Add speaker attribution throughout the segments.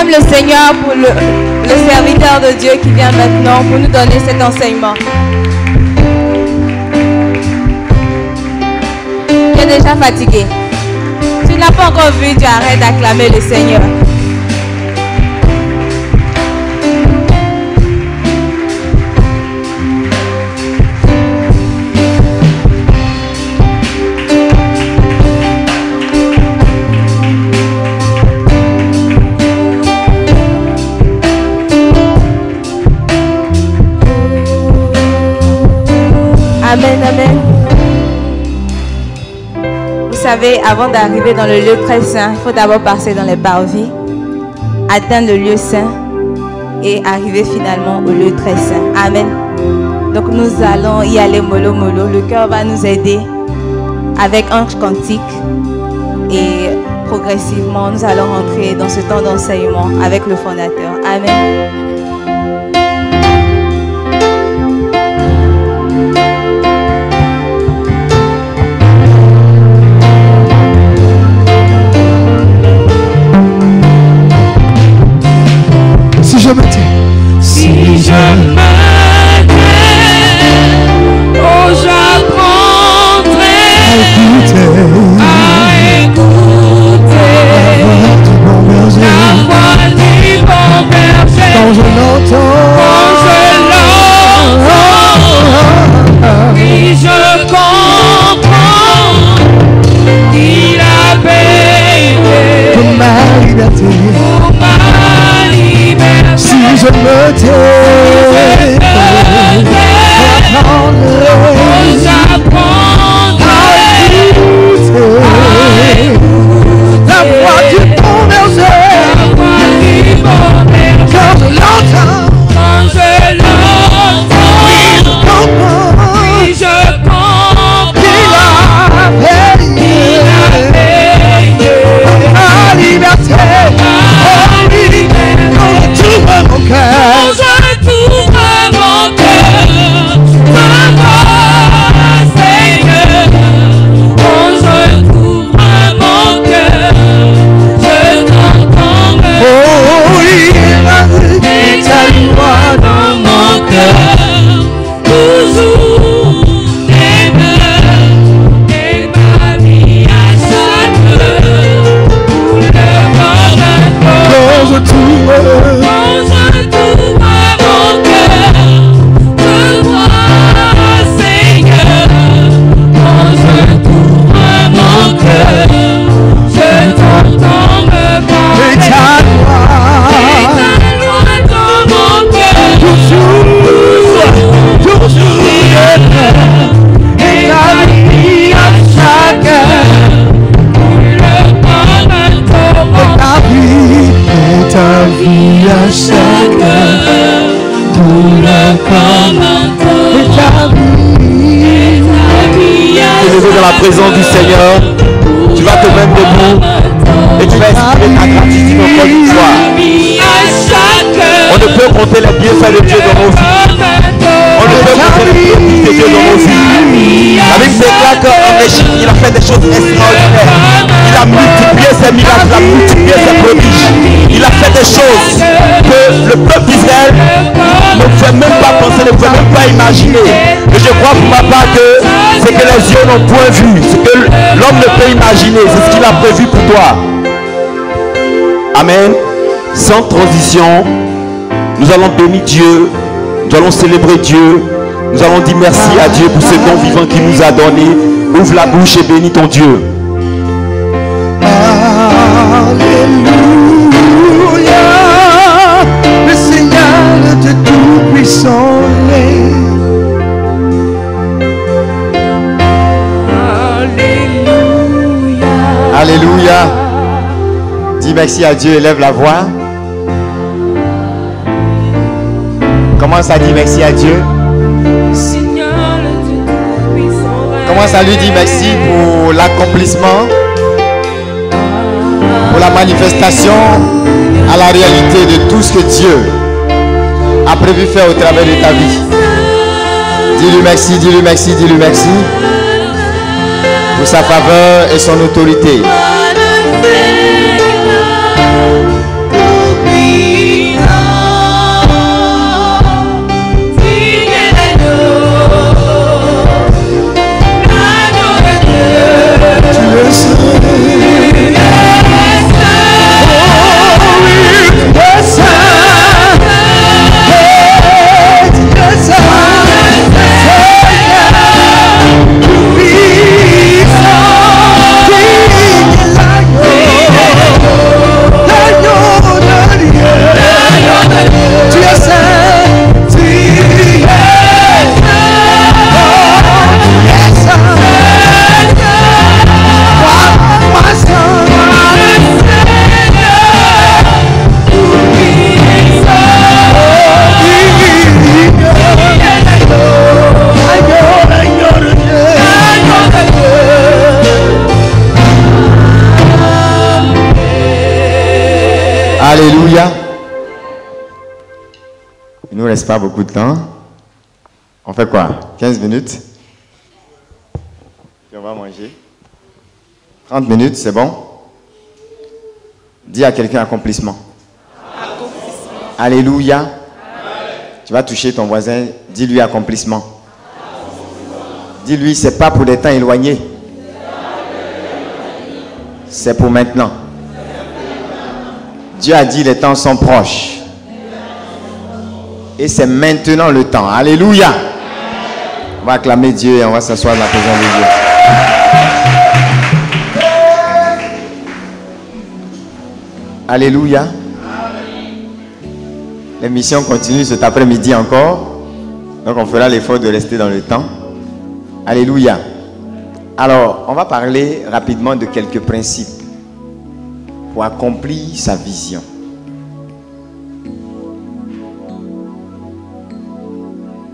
Speaker 1: acclame le Seigneur pour le serviteur de Dieu qui vient maintenant pour nous donner cet enseignement. Tu es déjà fatigué. Tu n'as pas encore vu, tu arrêtes d'acclamer le Seigneur. Amen, amen. Vous savez, avant d'arriver dans le lieu très saint, il faut d'abord passer dans les parvis, atteindre le lieu saint et arriver finalement au lieu très saint. Amen. Donc nous allons y aller mollo mollo. Le cœur va nous aider avec un cantique et progressivement nous allons rentrer dans ce temps d'enseignement avec le fondateur. Amen.
Speaker 2: Si je me tais,
Speaker 3: oh j'apprendrai à écouter la voix du bon berger.
Speaker 2: Quand je l'entends,
Speaker 3: oui je comprends qu'il a payé
Speaker 2: pour ma liberté. Si je me tais, j'apprendrai à écouter la voix du bon berger. Quand je l'entends, oui je comprends qu'il a payé ma liberté. Mon cœur,
Speaker 3: je t'ouvre mon cœur, Seigneur. Oh, je t'ouvre mon cœur, je t'entends me et ta loi dans mon cœur, toujours demeure et ma vie à chaque heure, pour le bonheur.
Speaker 2: quand je t'ouvre.
Speaker 3: À chaque heure, tout le commentaire.
Speaker 4: Élevé dans la présence du Seigneur, tu vas te mettre debout et tu vas exprimer ta gratitude encore une fois. On ne peut compter les bienfaits de Dieu dans nos vies. On ne peut compter les bienfaits de Dieu dans nos vies. La Bible déclare qu'en Égypte, il a fait des choses extraordinaires. Il a multiplié ses miracles, il a multiplié ses prodiges. Il a fait des choses que le peuple d'Israël ne pouvait même pas penser, ne pouvait même pas imaginer. Et je crois pour ma part que c'est que les yeux n'ont point vu, ce que l'homme ne peut imaginer, c'est ce qu'il a prévu pour toi. Amen. Sans transition, nous allons bénir Dieu, nous allons célébrer Dieu, nous allons dire merci à Dieu pour ce don vivant qu'il nous a donné. Ouvre la bouche et bénis ton Dieu.
Speaker 2: Alléluia, le Seigneur de Tout-Puissant règne.
Speaker 4: Alléluia. Alléluia. Dis merci à Dieu, élève la voix. Commence à dire merci à Dieu. Commence à lui dire merci pour l'accomplissement, pour la manifestation à la réalité de tout ce que Dieu a prévu faire au travers de ta vie. Dis-lui merci, dis-lui merci, dis-lui merci pour sa faveur et son autorité.
Speaker 5: Il ne nous reste pas beaucoup de temps. On fait quoi? 15 minutes? Puis on va manger. 30 minutes, c'est bon? Dis à quelqu'un accomplissement. Alléluia. Amen. Tu vas toucher ton voisin, dis-lui accomplissement. Dis-lui, c'est pas pour des temps éloignés. C'est pour maintenant. Dieu a dit les temps sont proches. Et c'est maintenant le temps. Alléluia. On va acclamer Dieu et on va s'asseoir dans la présence de Dieu. Alléluia. L'émission continue cet après-midi encore. Donc on fera l'effort de rester dans le temps. Alléluia. Alors, on va parler rapidement de quelques principes pour accomplir sa vision.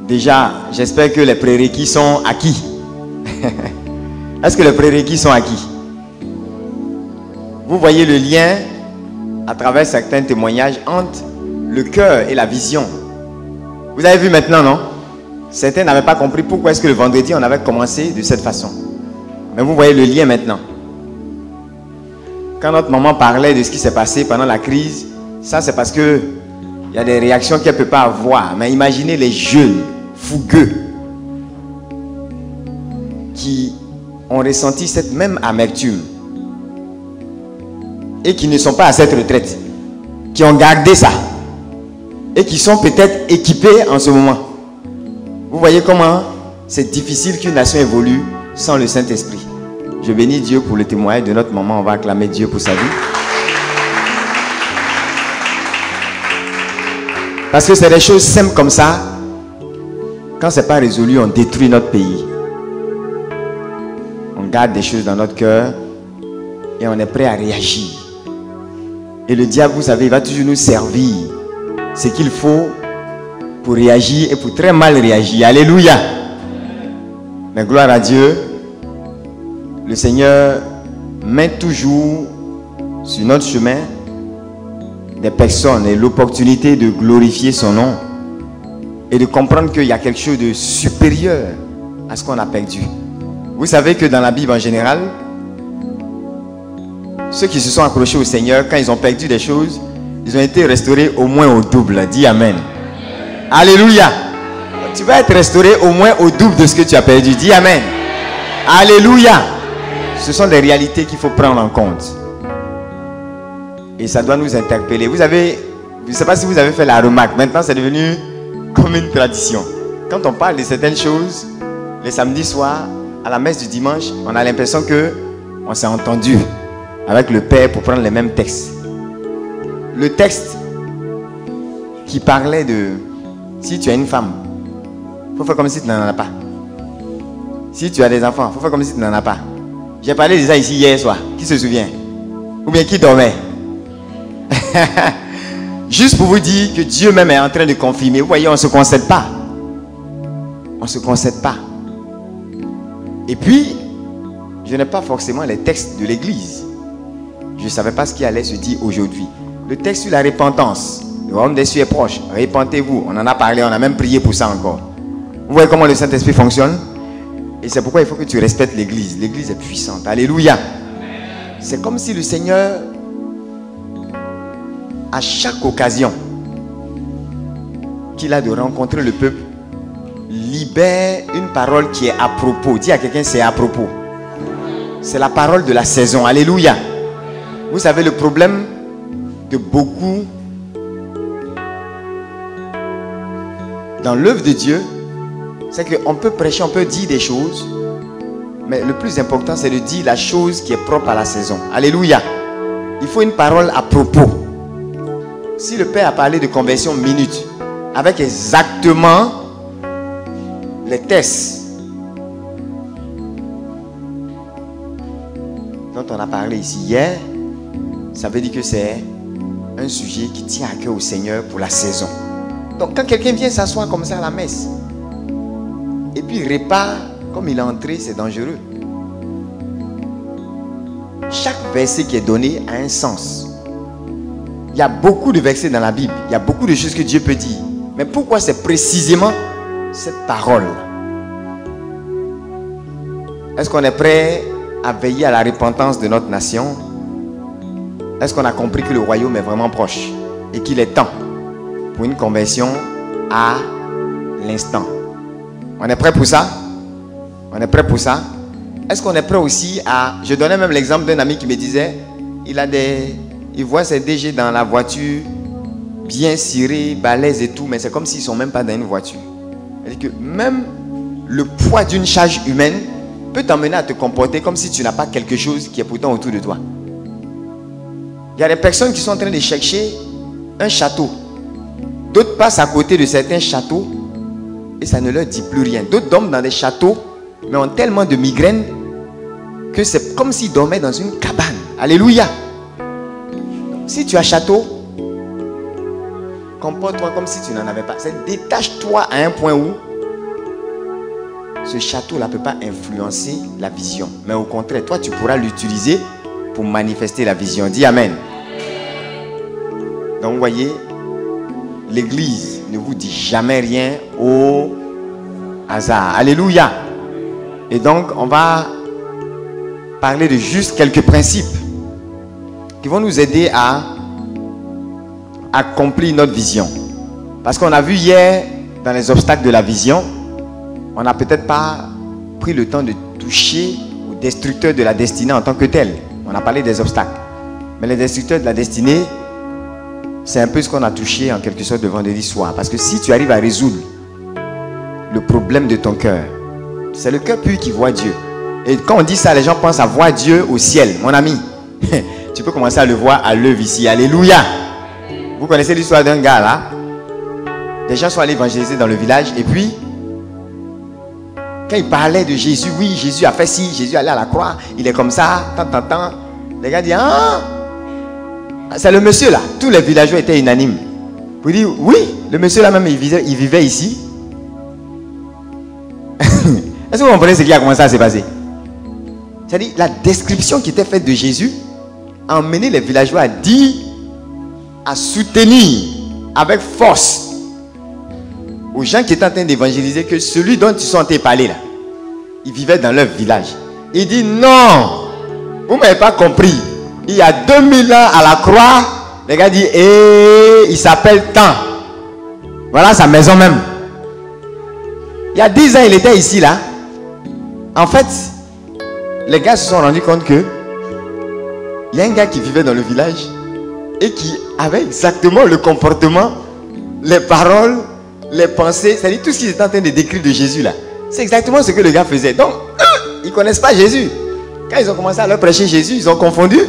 Speaker 5: Déjà, j'espère que les prérequis sont acquis. Est-ce que les prérequis sont acquis? Vous voyez le lien à travers certains témoignages entre le cœur et la vision. Vous avez vu maintenant, non? Certains n'avaient pas compris pourquoi est-ce que le vendredi on avait commencé de cette façon. Mais vous voyez le lien maintenant. Quand notre maman parlait de ce qui s'est passé pendant la crise, ça c'est parce que il y a des réactions qu'elle ne peut pas avoir. Mais imaginez les jeunes fougueux qui ont ressenti cette même amertume et qui ne sont pas à cette retraite, qui ont gardé ça et qui sont peut-être équipés en ce moment. Vous voyez comment c'est difficile qu'une nation évolue sans le Saint-Esprit. Je bénis Dieu pour le témoignage de notre maman. On va acclamer Dieu pour sa vie. Parce que c'est des choses simples comme ça. Quand ce n'est pas résolu, on détruit notre pays. On garde des choses dans notre cœur et on est prêt à réagir. Et le diable, vous savez, il va toujours nous servir ce qu'il faut pour réagir et pour très mal réagir. Alléluia. Mais gloire à Dieu, le Seigneur met toujours sur notre chemin des personnes et l'opportunité de glorifier son nom et de comprendre qu'il y a quelque chose de supérieur à ce qu'on a perdu. Vous savez que dans la Bible en général, ceux qui se sont accrochés au Seigneur, quand ils ont perdu des choses, ils ont été restaurés au moins au double. Dis Amen. Alléluia. Tu vas être restauré au moins au double de ce que tu as perdu. Dis Amen. Alléluia. Ce sont des réalités qu'il faut prendre en compte. Et ça doit nous interpeller. Vous avez, je ne sais pas si vous avez fait la remarque, maintenant c'est devenu comme une tradition. Quand on parle de certaines choses, les samedis soirs, à la messe du dimanche, on a l'impression qu'on s'est entendu avec le Père pour prendre les mêmes textes. Le texte qui parlait de si tu as une femme, il faut faire comme si tu n'en as pas. Si tu as des enfants, il faut faire comme si tu n'en as pas. J'ai parlé de ça ici hier soir. Qui se souvient? Ou bien qui dormait? Juste pour vous dire que Dieu même est en train de confirmer. Vous voyez, on ne se concède pas. On ne se concède pas. Et puis, je n'ai pas forcément les textes de l'église. Je ne savais pas ce qui allait se dire aujourd'hui. Le texte sur la repentance. Le royaume des cieux est proche. Repentez-vous. On en a parlé, on a même prié pour ça encore. Vous voyez comment le Saint-Esprit fonctionne? Et c'est pourquoi il faut que tu respectes l'église. L'église est puissante. Alléluia. C'est comme si le Seigneur, à chaque occasion qu'il a de rencontrer le peuple, libère une parole qui est à propos. Dis à quelqu'un, c'est à propos. C'est la parole de la saison. Alléluia. Vous savez, le problème de beaucoup dans l'œuvre de Dieu, c'est qu'on peut prêcher, on peut dire des choses, mais le plus important, c'est de dire la chose qui est propre à la saison. Alléluia. Il faut une parole à propos. Si le Père a parlé de conversion minute, avec exactement les tests dont on a parlé ici hier, ça veut dire que c'est un sujet qui tient à cœur au Seigneur pour la saison. Donc quand quelqu'un vient s'asseoir comme ça à la messe, et puis il repart comme il est entré, c'est dangereux. Chaque verset qui est donné a un sens. Il y a beaucoup de versets dans la Bible. Il y a beaucoup de choses que Dieu peut dire. Mais pourquoi c'est précisément cette parole? Est-ce qu'on est prêt à veiller à la repentance de notre nation? Est-ce qu'on a compris que le royaume est vraiment proche et qu'il est temps pour une conversion à l'instant? On est prêt pour ça? On est prêt pour ça? Est-ce qu'on est prêt aussi à... Je donnais même l'exemple d'un ami qui me disait, il voit ses DG dans la voiture, bien cirés, balèzes et tout, mais c'est comme s'ils ne sont même pas dans une voiture. C'est-à-dire que même le poids d'une charge humaine peut t'emmener à te comporter comme si tu n'as pas quelque chose qui est pourtant autour de toi. Il y a des personnes qui sont en train de chercher un château. D'autres passent à côté de certains châteaux et ça ne leur dit plus rien. D'autres dorment dans des châteaux mais ont tellement de migraines que c'est comme s'ils dormaient dans une cabane. Alléluia. Si tu as château, comporte-toi comme si tu n'en avais pas. Détache-toi à un point où ce château-là ne peut pas influencer la vision. Mais au contraire, toi, tu pourras l'utiliser pour manifester la vision. Dis Amen. Donc, vous voyez, l'Église ne vous dit jamais rien au hasard. Alléluia. Et donc, on va parler de juste quelques principes qui vont nous aider à accomplir notre vision. Parce qu'on a vu hier, dans les obstacles de la vision, on n'a peut-être pas pris le temps de toucher au destructeur de la destinée en tant que tel. On a parlé des obstacles. Mais les destructeurs de la destinée, c'est un peu ce qu'on a touché en quelque sorte le vendredi soir. Parce que si tu arrives à résoudre le problème de ton cœur, c'est le cœur pur qui voit Dieu. Et quand on dit ça, les gens pensent à voir Dieu au ciel. Mon ami, tu peux commencer à le voir à l'œuvre ici. Alléluia. Vous connaissez l'histoire d'un gars là. Des gens sont allés évangéliser dans le village. Et puis, quand il parlait de Jésus, oui, Jésus a fait ci, Jésus est allé à la croix, il est comme ça, tant. Les gars disent, ah, c'est le monsieur là. Tous les villageois étaient unanimes. Vous dites, oui, le monsieur là même, il vivait ici. Est-ce que vous comprenez ce qui a commencé à se passer? C'est-à-dire, la description qui était faite de Jésus a emmené les villageois à dire, à soutenir avec force aux gens qui étaient en train d'évangéliser que celui dont ils sont en train de parler là, il vivait dans leur village. Il dit non, vous ne m'avez pas compris. Il y a 2000 ans à la croix, les gars disent, il s'appelle tant. Voilà sa maison même. Il y a 10 ans, il était ici là. En fait, les gars se sont rendus compte que il y a un gars qui vivait dans le village et qui avait exactement le comportement, les paroles, les pensées, c'est-à-dire tout ce qu'ils étaient en train de décrire de Jésus là. C'est exactement ce que le gars faisait. Donc, ils ne connaissent pas Jésus. Quand ils ont commencé à leur prêcher Jésus, ils ont confondu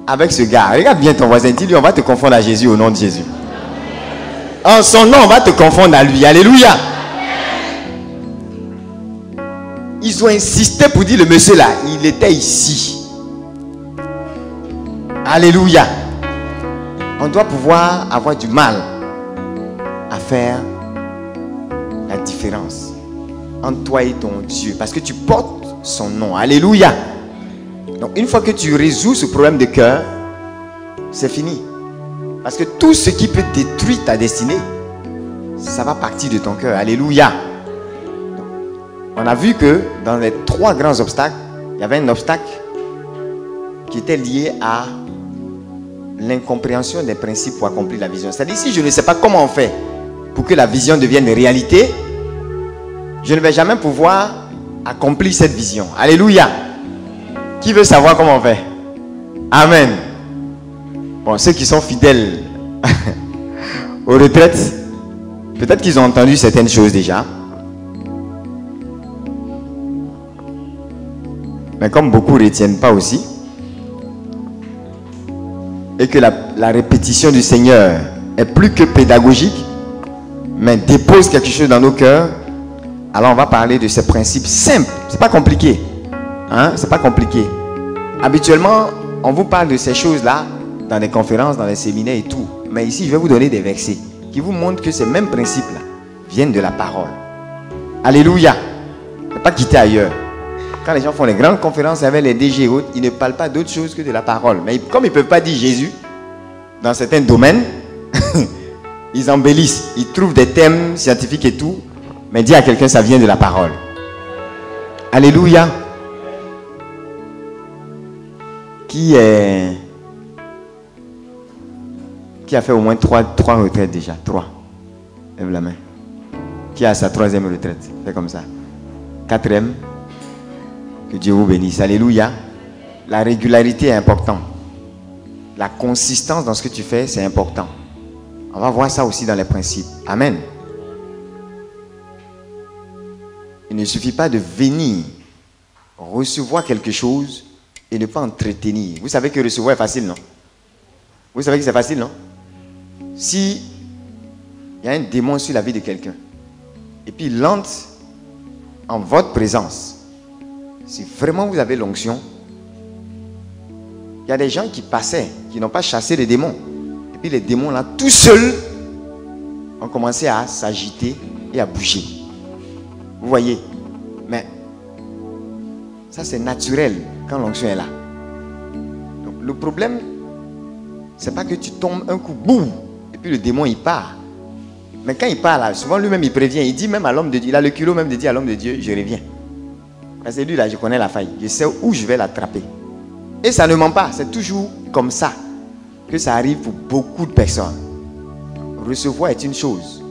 Speaker 5: avec ce gars. Regarde bien ton voisin, dis-lui, on va te confondre à Jésus au nom de Jésus. En son nom, on va te confondre à lui. Alléluia. Ils ont insisté pour dire le monsieur là, il était ici. Alléluia. On doit pouvoir avoir du mal à faire la différence entre toi et ton Dieu. Parce que tu portes son nom. Alléluia. Donc une fois que tu résous ce problème de cœur, c'est fini. Parce que tout ce qui peut détruire ta destinée, ça va partir de ton cœur. Alléluia. On a vu que dans les 3 grands obstacles, il y avait un obstacle qui était lié à l'incompréhension des principes pour accomplir la vision. C'est-à-dire, si je ne sais pas comment on fait pour que la vision devienne réalité, je ne vais jamais pouvoir accomplir cette vision. Alléluia. Qui veut savoir comment on fait? Amen. Bon, ceux qui sont fidèles aux retraites, peut-être qu'ils ont entendu certaines choses déjà. Mais comme beaucoup ne retiennent pas aussi, et que la répétition du Seigneur est plus que pédagogique, mais dépose quelque chose dans nos cœurs, alors on va parler de ces principes simples. C'est pas compliqué. Hein? C'est pas compliqué. Habituellement, on vous parle de ces choses-là dans les conférences, dans les séminaires et tout. Mais ici, je vais vous donner des versets qui vous montrent que ces mêmes principes-là viennent de la parole. Alléluia. Ne pas quitter ailleurs. Quand les gens font les grandes conférences avec les DG et autres, ils ne parlent pas d'autre chose que de la parole. Mais comme ils ne peuvent pas dire Jésus dans certains domaines, Ils embellissent, ils trouvent des thèmes scientifiques et tout, mais dis à quelqu'un, ça vient de la parole. Alléluia. Qui a fait au moins 3 retraites déjà? 3. Lève la main. Qui a sa 3e retraite? Fais comme ça. 4e. Que Dieu vous bénisse. Alléluia. La régularité est importante. La consistance dans ce que tu fais, c'est important. On va voir ça aussi dans les principes. Amen. Il ne suffit pas de venir recevoir quelque chose et ne pas entretenir. Vous savez que recevoir est facile, non? Vous savez que c'est facile, non? Si il y a un démon sur la vie de quelqu'un et puis il entre en votre présence, si vraiment vous avez l'onction, il y a des gens qui passaient, qui n'ont pas chassé les démons. Et puis les démons là, tout seuls, ont commencé à s'agiter et à bouger. Vous voyez? Mais ça c'est naturel quand l'onction est là. Donc le problème, c'est pas que tu tombes un coup, boum, et puis le démon il part. Mais quand il part là, souvent lui-même il prévient, il dit même à l'homme de Dieu, il a le culot même de dire à l'homme de Dieu, je reviens. Parce que lui là, je connais la faille, je sais où je vais l'attraper. Et ça ne ment pas, c'est toujours comme ça que ça arrive pour beaucoup de personnes. Recevoir est une chose,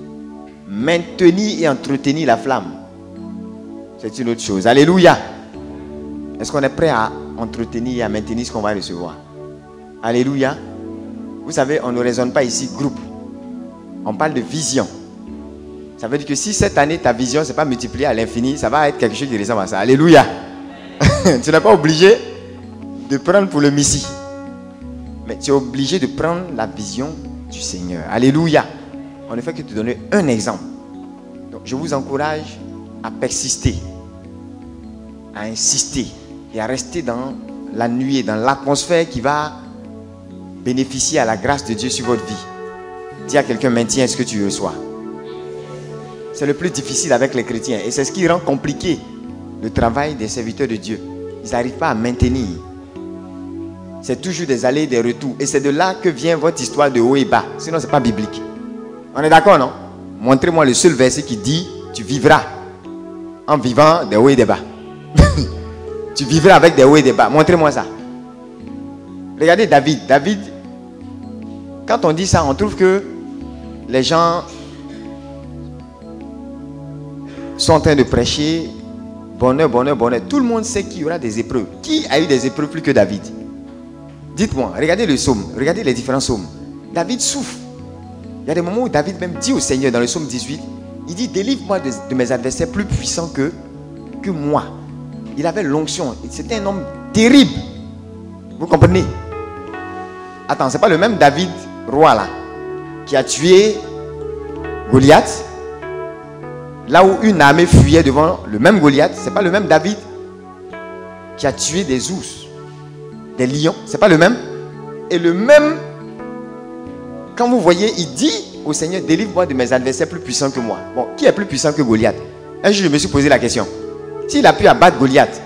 Speaker 5: maintenir et entretenir la flamme, c'est une autre chose. Alléluia. Est-ce qu'on est prêt à entretenir et à maintenir ce qu'on va recevoir? Alléluia. Vous savez, on ne raisonne pas ici groupe. On parle de vision. Ça veut dire que si cette année, ta vision, ce n'est pas multipliée à l'infini, ça va être quelque chose qui ressemble à ça. Alléluia. Tu n'es pas obligé de prendre pour le Messie. Mais tu es obligé de prendre la vision du Seigneur. Alléluia. On ne fait que te donner un exemple. Donc, je vous encourage à persister, à insister et à rester dans la nuée, dans l'atmosphère qui va bénéficier à la grâce de Dieu sur votre vie. Dis à quelqu'un, maintiens ce que tu reçois. C'est le plus difficile avec les chrétiens et c'est ce qui rend compliqué le travail des serviteurs de Dieu. Ils n'arrivent pas à maintenir. C'est toujours des allées et des retours. Et c'est de là que vient votre histoire de haut et bas. Sinon, ce n'est pas biblique. On est d'accord, non? Montrez-moi le seul verset qui dit tu vivras en vivant des hauts et des bas. Tu vivras avec des hauts et des bas. Montrez-moi ça. Regardez David. David, quand on dit ça, on trouve que les gens sont en train de prêcher bonheur, bonheur, bonheur. Tout le monde sait qu'il y aura des épreuves. Qui a eu des épreuves plus que David? Dites-moi, regardez le psaume, regardez les différents psaumes. David souffre. Il y a des moments où David même dit au Seigneur dans le psaume 18, il dit, délivre-moi de mes adversaires plus puissants que moi. Il avait l'onction. C'était un homme terrible. Vous comprenez? Attends, c'est pas le même David, roi là, qui a tué Goliath. Là où une armée fuyait devant le même Goliath, c'est pas le même David qui a tué des ours, des lions, c'est pas le même. Et le même, quand vous voyez, il dit au Seigneur, délivre-moi de mes adversaires plus puissants que moi. Bon, qui est plus puissant que Goliath? Un jour, je me suis posé la question. S'il a pu abattre Goliath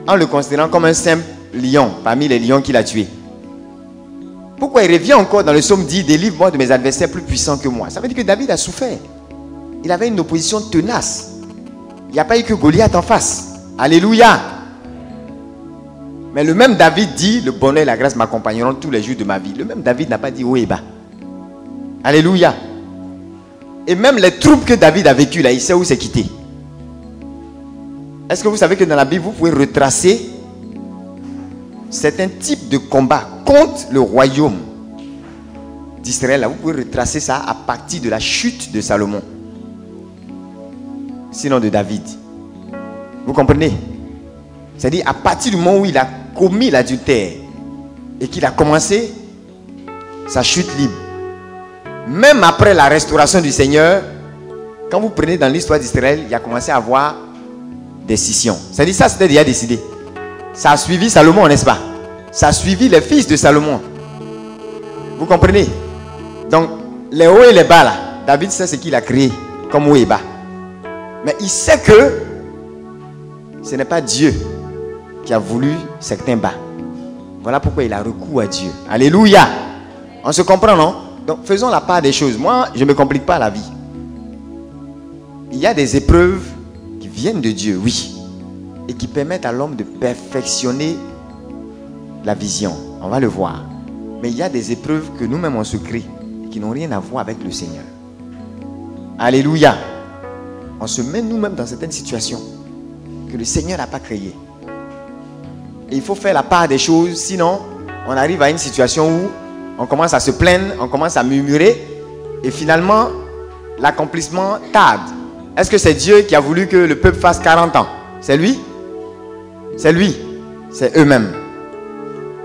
Speaker 5: en le considérant comme un simple lion parmi les lions qu'il a tués, pourquoi il revient encore dans le psaume dit, délivre-moi de mes adversaires plus puissants que moi? Ça veut dire que David a souffert. Il avait une opposition tenace. Il n'y a pas eu que Goliath en face. Alléluia. Mais le même David dit, le bonheur et la grâce m'accompagneront tous les jours de ma vie. Le même David n'a pas dit haut et bas. Alléluia. Et même les troupes que David a vécues là, il sait où c'est quitté. Est-ce que vous savez que dans la Bible, vous pouvez retracer certains types de combats contre le royaume d'Israël. Vous pouvez retracer ça à partir de la chute de Salomon. Sinon de David. Vous comprenez? C'est-à-dire à partir du moment où il a commis l'adultère et qu'il a commencé sa chute libre. Même après la restauration du Seigneur, quand vous prenez dans l'histoire d'Israël, il a commencé à avoir des scissions. C'est-à-dire ça c'était déjà décidé. Ça a suivi Salomon, n'est-ce pas? Ça a suivi les fils de Salomon. Vous comprenez? Donc les hauts et les bas là, David sait ce qu'il a créé comme haut et bas. Mais il sait que ce n'est pas Dieu qui a voulu certains bas. Voilà pourquoi il a recours à Dieu. Alléluia. On se comprend, non? Donc faisons la part des choses. Moi, je ne me complique pas la vie. Il y a des épreuves qui viennent de Dieu, oui, et qui permettent à l'homme de perfectionner la vision. On va le voir. Mais il y a des épreuves que nous-mêmes on se crée, qui n'ont rien à voir avec le Seigneur. Alléluia. On se met nous-mêmes dans certaines situations que le Seigneur n'a pas créées. Et il faut faire la part des choses, sinon on arrive à une situation où on commence à se plaindre, on commence à murmurer, et finalement l'accomplissement tarde. Est-ce que c'est Dieu qui a voulu que le peuple fasse 40 ans? C'est lui? C'est lui. C'est eux-mêmes.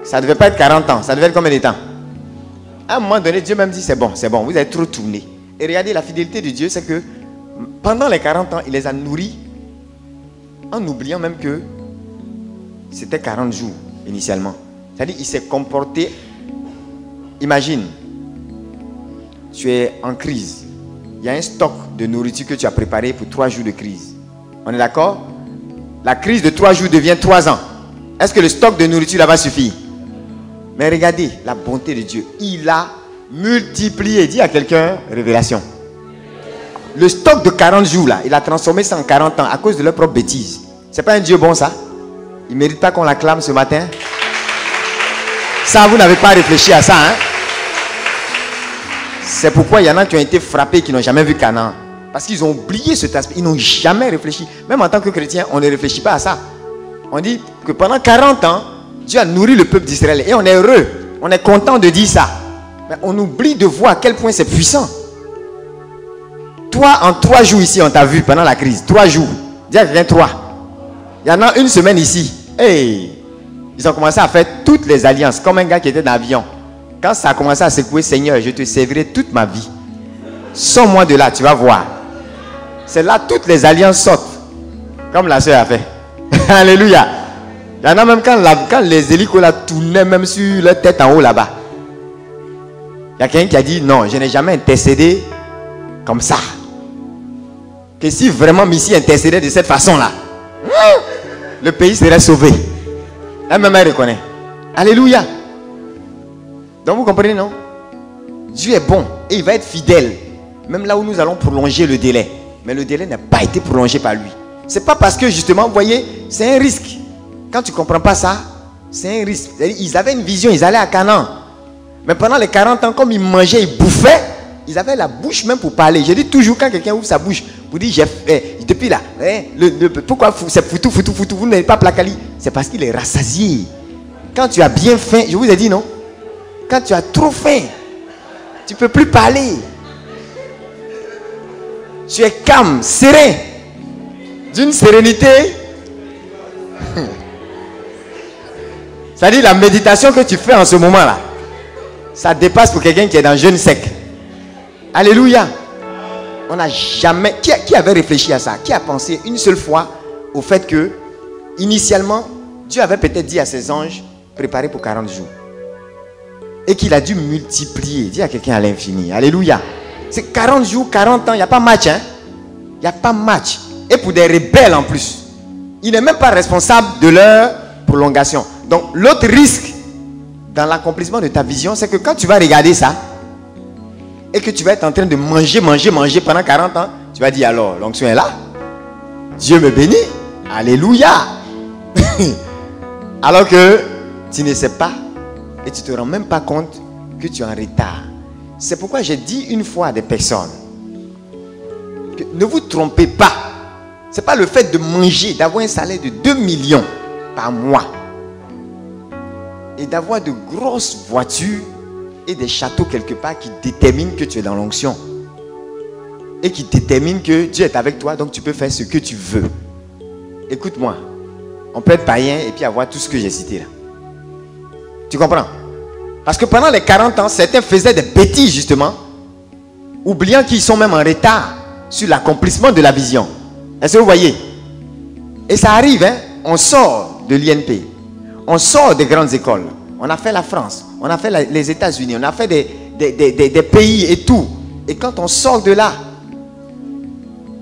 Speaker 5: Ça ne devait pas être 40 ans, ça devait être combien de temps? À un moment donné, Dieu même dit c'est bon, vous avez trop tourné. Et regardez, la fidélité de Dieu, c'est que pendant les 40 ans, il les a nourris en oubliant même que c'était 40 jours initialement. C'est-à-dire il s'est comporté. Imagine, tu es en crise. Il y a un stock de nourriture que tu as préparé pour 3 jours de crise. On est d'accord? La crise de 3 jours devient 3 ans. Est-ce que le stock de nourriture là va suffire? Mais regardez la bonté de Dieu. Il a multiplié. Dis à quelqu'un, révélation. Le stock de 40 jours là, il a transformé ça en 40 ans à cause de leur propre bêtise. C'est pas un Dieu bon ça? Il ne mérite pas qu'on l'acclame ce matin? Ça, vous n'avez pas réfléchi à ça, hein? C'est pourquoi il y en a qui ont été frappés, qui n'ont jamais vu Canaan. Parce qu'ils ont oublié cet aspect. Ils n'ont jamais réfléchi. Même en tant que chrétien, on ne réfléchit pas à ça. On dit que pendant 40 ans, Dieu a nourri le peuple d'Israël. Et on est heureux. On est content de dire ça. Mais on oublie de voir à quel point c'est puissant. Toi, en 3 jours ici, on t'a vu pendant la crise. 3 jours. Dis à quelqu'un 3. Il y en a une semaine ici. Hey, ils ont commencé à faire toutes les alliances. Comme un gars qui était dans l'avion. Quand ça a commencé à secouer, Seigneur, je te servirai toute ma vie. Sors-moi de là, tu vas voir. C'est là toutes les alliances sortent. Comme la soeur a fait. Alléluia. Il y en a même quand les hélicos là tournaient même sur leur tête en haut là-bas. Il y a quelqu'un qui a dit non, je n'ai jamais intercédé comme ça. Que si vraiment Messie intercédait de cette façon-là, le pays serait sauvé. Elle-même elle reconnaît. Alléluia. Donc vous comprenez, non? Dieu est bon et il va être fidèle. Même là où nous allons prolonger le délai. Mais le délai n'a pas été prolongé par lui. C'est pas parce que justement, vous voyez, c'est un risque. Quand tu ne comprends pas ça, c'est un risque. Ils avaient une vision, ils allaient à Canaan. Mais pendant les 40 ans, comme ils mangeaient, ils bouffaient, ils avaient la bouche même pour parler. Je dis toujours, quand quelqu'un ouvre sa bouche pour dire, j'ai fait, depuis là, pourquoi c'est foutou, vous n'avez pas placali? C'est parce qu'il est rassasié. Quand tu as bien faim, je vous ai dit non? Quand tu as trop faim, tu ne peux plus parler. Tu es calme, serein, d'une sérénité. C'est-à-dire la méditation que tu fais en ce moment-là, ça dépasse pour quelqu'un qui est dans le jeûne sec. Alléluia. On n'a jamais... Qui avait réfléchi à ça? Qui a pensé une seule fois au fait que, initialement, Dieu avait peut-être dit à ses anges, préparez pour 40 jours. Et qu'il a dû multiplier. Dis à quelqu'un à l'infini. Alléluia. C'est 40 jours, 40 ans, il n'y a pas match. Hein? Il n'y a pas match. Et pour des rebelles en plus. Il n'est même pas responsable de leur prolongation. Donc l'autre risque dans l'accomplissement de ta vision, c'est que quand tu vas regarder ça, et que tu vas être en train de manger pendant 40 ans, tu vas dire alors, l'onction est là. Dieu me bénit. Alléluia. Alors que tu ne sais pas et tu ne te rends même pas compte que tu es en retard. C'est pourquoi j'ai dit une fois à des personnes que ne vous trompez pas. Ce n'est pas le fait de manger, d'avoir un salaire de 2 millions par mois et d'avoir de grosses voitures et des châteaux quelque part qui déterminent que tu es dans l'onction et qui déterminent que Dieu est avec toi, donc tu peux faire ce que tu veux. Écoute-moi, on peut être païen et puis avoir tout ce que j'ai cité là. Tu comprends? Parce que pendant les 40 ans, certains faisaient des bêtises justement, oubliant qu'ils sont même en retard sur l'accomplissement de la vision. Est-ce que vous voyez? Et ça arrive, hein? On sort de l'INP, on sort des grandes écoles, on a fait la France, on a fait les États-Unis, on a fait des pays et tout. Et quand on sort de là,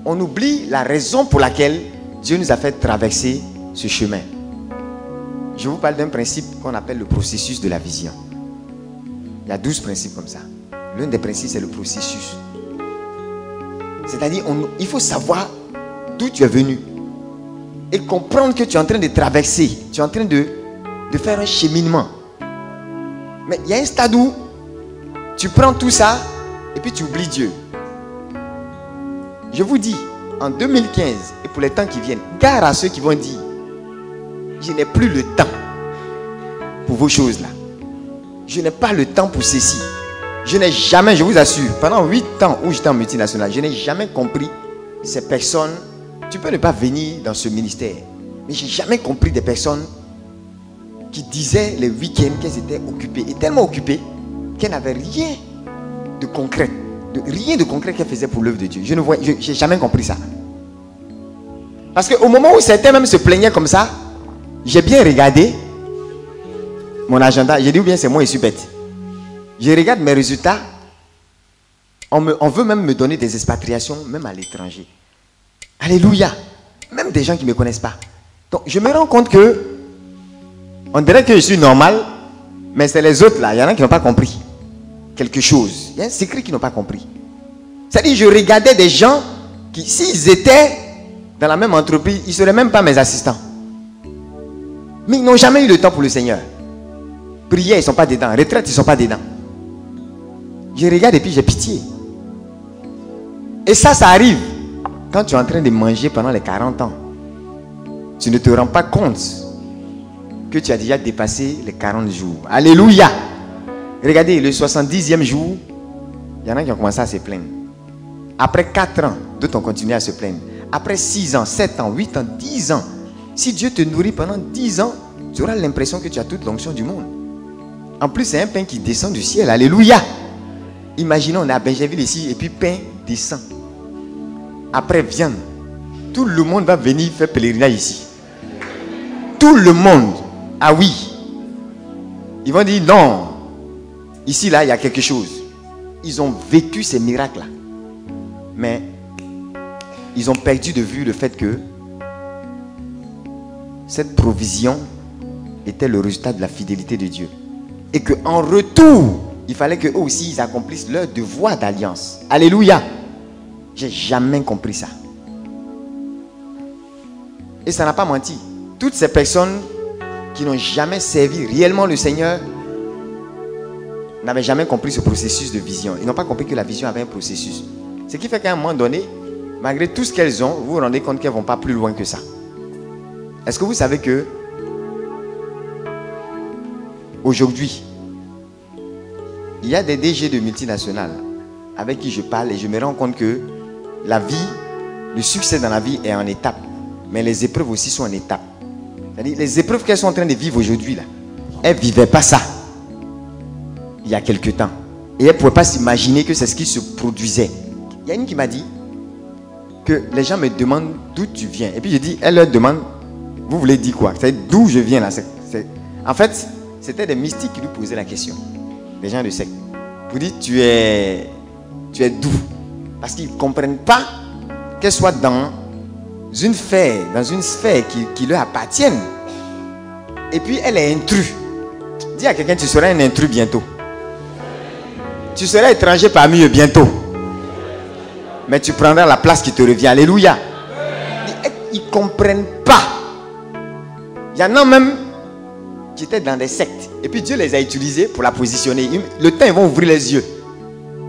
Speaker 5: on oublie la raison pour laquelle Dieu nous a fait traverser ce chemin. Je vous parle d'un principe qu'on appelle le processus de la vision. Il y a 12 principes comme ça. L'un des principes, c'est le processus. C'est-à-dire, il faut savoir d'où tu es venu. Et comprendre que tu es en train de traverser. Tu es en train de faire un cheminement. Mais il y a un stade où tu prends tout ça et puis tu oublies Dieu. Je vous dis, en 2015 et pour les temps qui viennent, gare à ceux qui vont dire, je n'ai plus le temps pour vos choses là. Je n'ai pas le temps pour ceci. Je n'ai jamais, je vous assure, pendant 8 ans où j'étais en multinationale, je n'ai jamais compris ces personnes. Tu peux ne pas venir dans ce ministère, mais je n'ai jamais compris des personnes qui disaient les week-ends qu'elles étaient occupées, et tellement occupées qu'elles n'avaient rien de concret, rien de concret qu'elles faisaient pour l'œuvre de Dieu. Je n'ai jamais compris ça. Parce qu'au moment où certains même se plaignaient comme ça, j'ai bien regardé mon agenda. J'ai dit, ou bien c'est moi, je suis bête. Je regarde mes résultats. On veut même me donner des expatriations, même à l'étranger. Alléluia. Même des gens qui ne me connaissent pas. Donc, je me rends compte que on dirait que je suis normal, mais c'est les autres là. Il y en a qui n'ont pas compris quelque chose. Il y a un secret qu'ils n'ont pas compris. C'est-à-dire, je regardais des gens qui, s'ils étaient dans la même entreprise, ils ne seraient même pas mes assistants. Mais ils n'ont jamais eu le temps pour le Seigneur. Prière, ils ne sont pas dedans. Retraite, ils ne sont pas dedans. Je regarde et puis j'ai pitié. Et ça arrive quand tu es en train de manger pendant les 40 ans. Tu ne te rends pas compte que tu as déjà dépassé les 40 jours. Alléluia. Regardez, le 70e jour, il y en a qui ont commencé à se plaindre. Après 4 ans, d'autres ont continué à se plaindre. Après 6 ans, 7 ans, 8 ans, 10 ans, si Dieu te nourrit pendant 10 ans, tu auras l'impression que tu as toute l'onction du monde. En plus, c'est un pain qui descend du ciel. Alléluia. Imaginons, on est à Benjerville ici, et puis pain descend. Après, viande. Tout le monde va venir faire pèlerinage ici. Tout le monde. Ah oui. Ils vont dire non. Ici, là, il y a quelque chose. Ils ont vécu ces miracles-là. Mais ils ont perdu de vue le fait que cette provision était le résultat de la fidélité de Dieu. Et qu'en retour, il fallait qu'eux aussi, ils accomplissent leur devoir d'alliance. Alléluia. J'ai jamais compris ça. Et ça n'a pas menti. Toutes ces personnes qui n'ont jamais servi réellement le Seigneur n'avaient jamais compris ce processus de vision. Ils n'ont pas compris que la vision avait un processus. Ce qui fait qu'à un moment donné, malgré tout ce qu'elles ont, vous vous rendez compte qu'elles ne vont pas plus loin que ça. Est-ce que vous savez que aujourd'hui, il y a des DG de multinationales avec qui je parle et je me rends compte que la vie, le succès dans la vie est en étapes. Mais les épreuves aussi sont en étapes. C'est-à-dire, les épreuves qu'elles sont en train de vivre aujourd'hui, là, elles ne vivaient pas ça il y a quelque temps. Et elles ne pouvaient pas s'imaginer que c'est ce qui se produisait. Il y a une qui m'a dit que les gens me demandent d'où tu viens. Et puis je dis, elle leur demande, vous voulez dire quoi? C'est d'où je viens là. En fait, c'était des mystiques qui lui posaient la question. Des gens de secte. Vous dites, tu es d'où? Parce qu'ils ne comprennent pas qu'elle soit dans une sphère qui leur appartienne. Et puis elle est intrus. Dis à quelqu'un, tu seras un intrus bientôt. Tu seras étranger parmi eux bientôt. Mais tu prendras la place qui te revient. Alléluia. Ils ne comprennent pas. Il y en a même qui étaient dans des sectes. Et puis Dieu les a utilisés pour la positionner. Le temps, ils vont ouvrir les yeux.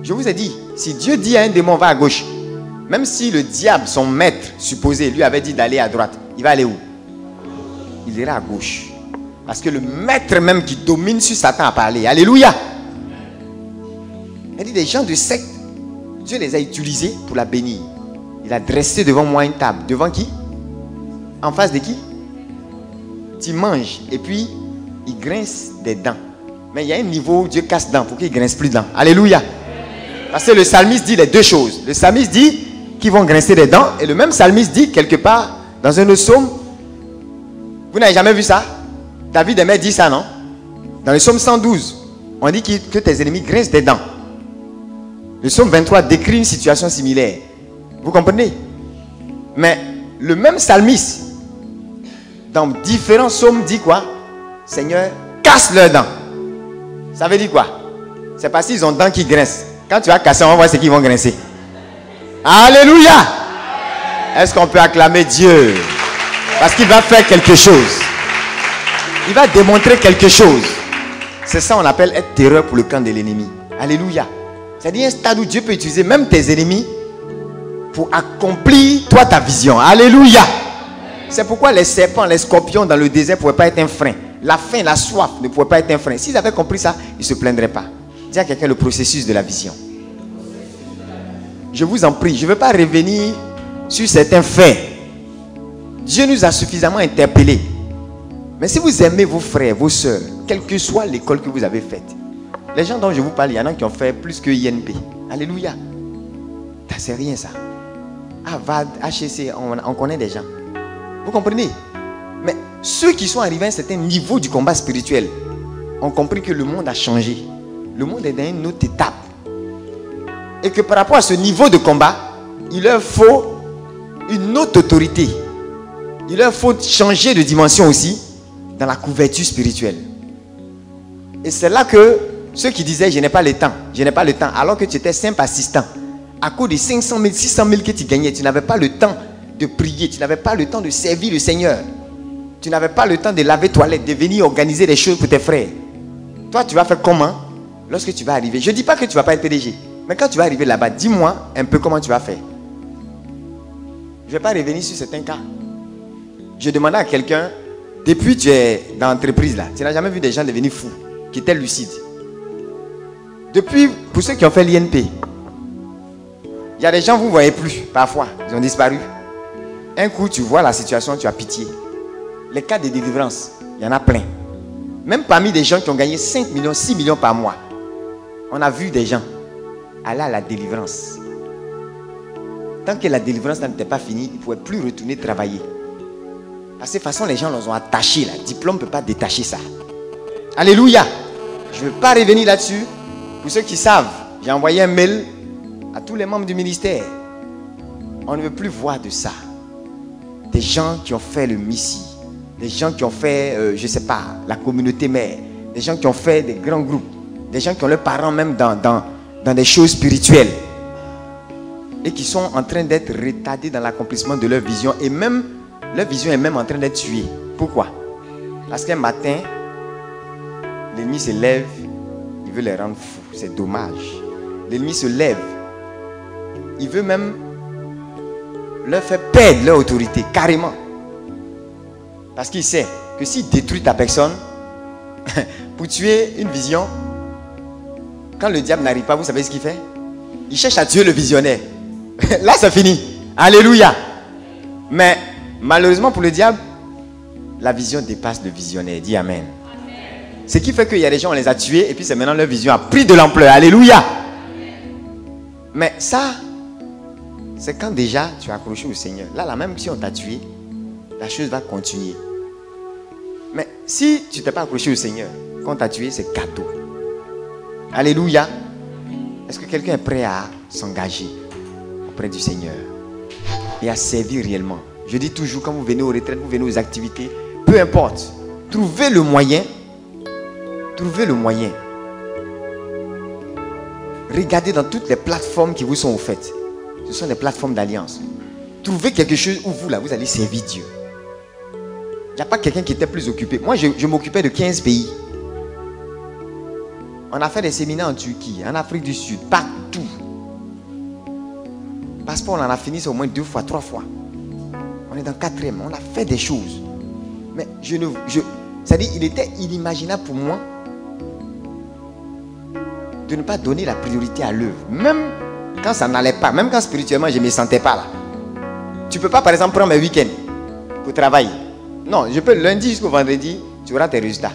Speaker 5: Je vous ai dit, si Dieu dit à un démon, va à gauche, même si le diable, son maître supposé, lui avait dit d'aller à droite, il va aller où? Il ira à gauche. Parce que le maître même qui domine sur Satan a parlé. Alléluia. Il dit, des gens de secte, Dieu les a utilisés pour la bénir. Il a dressé devant moi une table. Devant qui? En face de qui? Tu manges et puis il grince des dents. Mais il y a un niveau où Dieu casse dents pour qu'il ne grince plus de dents. Alléluia. Parce que le psalmiste dit les deux choses. Le psalmiste dit qu'ils vont grincer des dents. Et le même psalmiste dit quelque part dans un autre psaume. Vous n'avez jamais vu ça? David aimait dire ça, non? Dans le psaume 112, on dit que tes ennemis grincent des dents. Le psaume 23 décrit une situation similaire. Vous comprenez? Mais le même psalmiste, dans différents psaumes, dit quoi? Seigneur, casse leurs dents. Ça veut dire quoi? C'est parce qu'ils ont dents qui grincent. Quand tu vas casser, on va voir ce qu'ils vont grincer. Alléluia. Est-ce qu'on peut acclamer Dieu? Parce qu'il va faire quelque chose. Il va démontrer quelque chose. C'est ça qu'on appelle être terreur pour le camp de l'ennemi. Alléluia. C'est-à-dire un stade où Dieu peut utiliser même tes ennemis pour accomplir toi ta vision. Alléluia. C'est pourquoi les serpents, les scorpions dans le désert ne pouvaient pas être un frein. La faim, la soif ne pouvaient pas être un frein. S'ils avaient compris ça, ils ne se plaindraient pas. Dis à quelqu'un le processus de la vision. Je vous en prie, je ne veux pas revenir sur certains faits. Dieu nous a suffisamment interpellés. Mais si vous aimez vos frères, vos soeurs, quelle que soit l'école que vous avez faite, les gens dont je vous parle, il y en a qui ont fait plus que INP. Alléluia. C'est rien ça. Avad, HEC, on connaît des gens. Vous comprenez? Mais ceux qui sont arrivés à un certain niveau du combat spirituel ont compris que le monde a changé. Le monde est dans une autre étape. Et que par rapport à ce niveau de combat, il leur faut une autre autorité. Il leur faut changer de dimension aussi dans la couverture spirituelle. Et c'est là que ceux qui disaient je n'ai pas le temps, je n'ai pas le temps, alors que tu étais simple assistant, à cause de 500 000, 600 000 que tu gagnais, tu n'avais pas le temps de prier, tu n'avais pas le temps de servir le Seigneur, tu n'avais pas le temps de laver toilette, de venir organiser des choses pour tes frères. Toi, tu vas faire comment lorsque tu vas arriver? Je ne dis pas que tu ne vas pas être PDG, mais quand tu vas arriver là-bas, dis-moi un peu comment tu vas faire. Je ne vais pas revenir sur certains cas. Je demandais à quelqu'un, depuis que tu es dans l'entreprise là, tu n'as jamais vu des gens devenir fous, qui étaient lucides. Depuis, pour ceux qui ont fait l'INP, il y a des gens que vous ne voyez plus, parfois, ils ont disparu. Un coup, tu vois la situation, tu as pitié. Les cas de délivrance, il y en a plein. Même parmi des gens qui ont gagné 5 millions, 6 millions par mois, on a vu des gens aller à la délivrance. Tant que la délivrance n'était pas finie, ils ne pouvaient plus retourner travailler. Parce que de toute façon, les gens les ont attachés là. Le diplôme ne peut pas détacher ça. Alléluia. Je ne veux pas revenir là-dessus. Pour ceux qui savent, j'ai envoyé un mail à tous les membres du ministère. On ne veut plus voir de ça. Des gens qui ont fait le Messie. Des gens qui ont fait, je ne sais pas, la communauté mère. Des gens qui ont fait des grands groupes. Des gens qui ont leurs parents même dans des choses spirituelles. Et qui sont en train d'être retardés dans l'accomplissement de leur vision. Et même, leur vision est même en train d'être tuée. Pourquoi? Parce qu'un matin, l'ennemi se lève, il veut les rendre fous. C'est dommage. L'ennemi se lève. Il veut même leur faire perdre leur autorité, carrément. Parce qu'il sait que s'il détruit ta personne, pour tuer une vision, quand le diable n'arrive pas, vous savez ce qu'il fait? Il cherche à tuer le visionnaire. Là, c'est fini. Alléluia. Mais malheureusement pour le diable, la vision dépasse le visionnaire. Dis Amen. Ce qui fait qu'il y a des gens, on les a tués et puis c'est maintenant leur vision a pris de l'ampleur. Alléluia. Mais ça, c'est quand déjà tu as accroché au Seigneur. Là, même si on t'a tué, la chose va continuer. Mais si tu t'es pas accroché au Seigneur, quand on t'a tué, c'est cadeau. Alléluia. Est-ce que quelqu'un est prêt à s'engager auprès du Seigneur et à servir réellement? Je dis toujours, quand vous venez aux retraites, vous venez aux activités, peu importe, trouvez le moyen. Trouvez le moyen. Regardez dans toutes les plateformes qui vous sont offertes. Ce sont des plateformes d'alliance. Trouvez quelque chose où vous, là, vous allez servir Dieu. Il n'y a pas quelqu'un qui était plus occupé. Moi, je m'occupais de 15 pays. On a fait des séminaires en Turquie, en Afrique du Sud, partout. Passeport, on en a fini au moins 2 fois, 3 fois. On est dans 4e, on a fait des choses. Mais c'est-à-dire, il était inimaginable pour moi de ne pas donner la priorité à l'œuvre. Même quand ça n'allait pas, même quand spirituellement je ne me sentais pas là. Tu ne peux pas par exemple prendre un week-end pour travailler. Non, je peux lundi jusqu'au vendredi, tu auras tes résultats.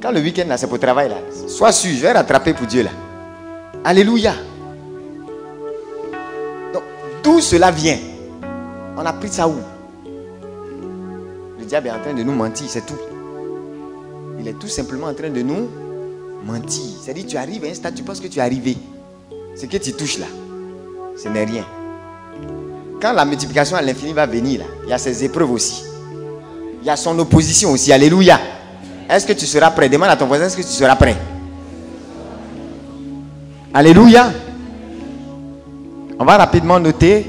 Speaker 5: Quand le week-end là, c'est pour travailler là, sois sûr, je vais rattraper pour Dieu là. Alléluia. Donc, d'où cela vient? On a pris ça où? Le diable est en train de nous mentir, c'est tout. Il est tout simplement en train de nous mentir. C'est-à-dire, tu arrives à un stade, tu penses que tu es arrivé. Ce que tu touches là, ce n'est rien. Quand la multiplication à l'infini va venir, là, il y a ses épreuves aussi. Il y a son opposition aussi. Alléluia. Est-ce que tu seras prêt? Demande à ton voisin, est-ce que tu seras prêt? Alléluia. On va rapidement noter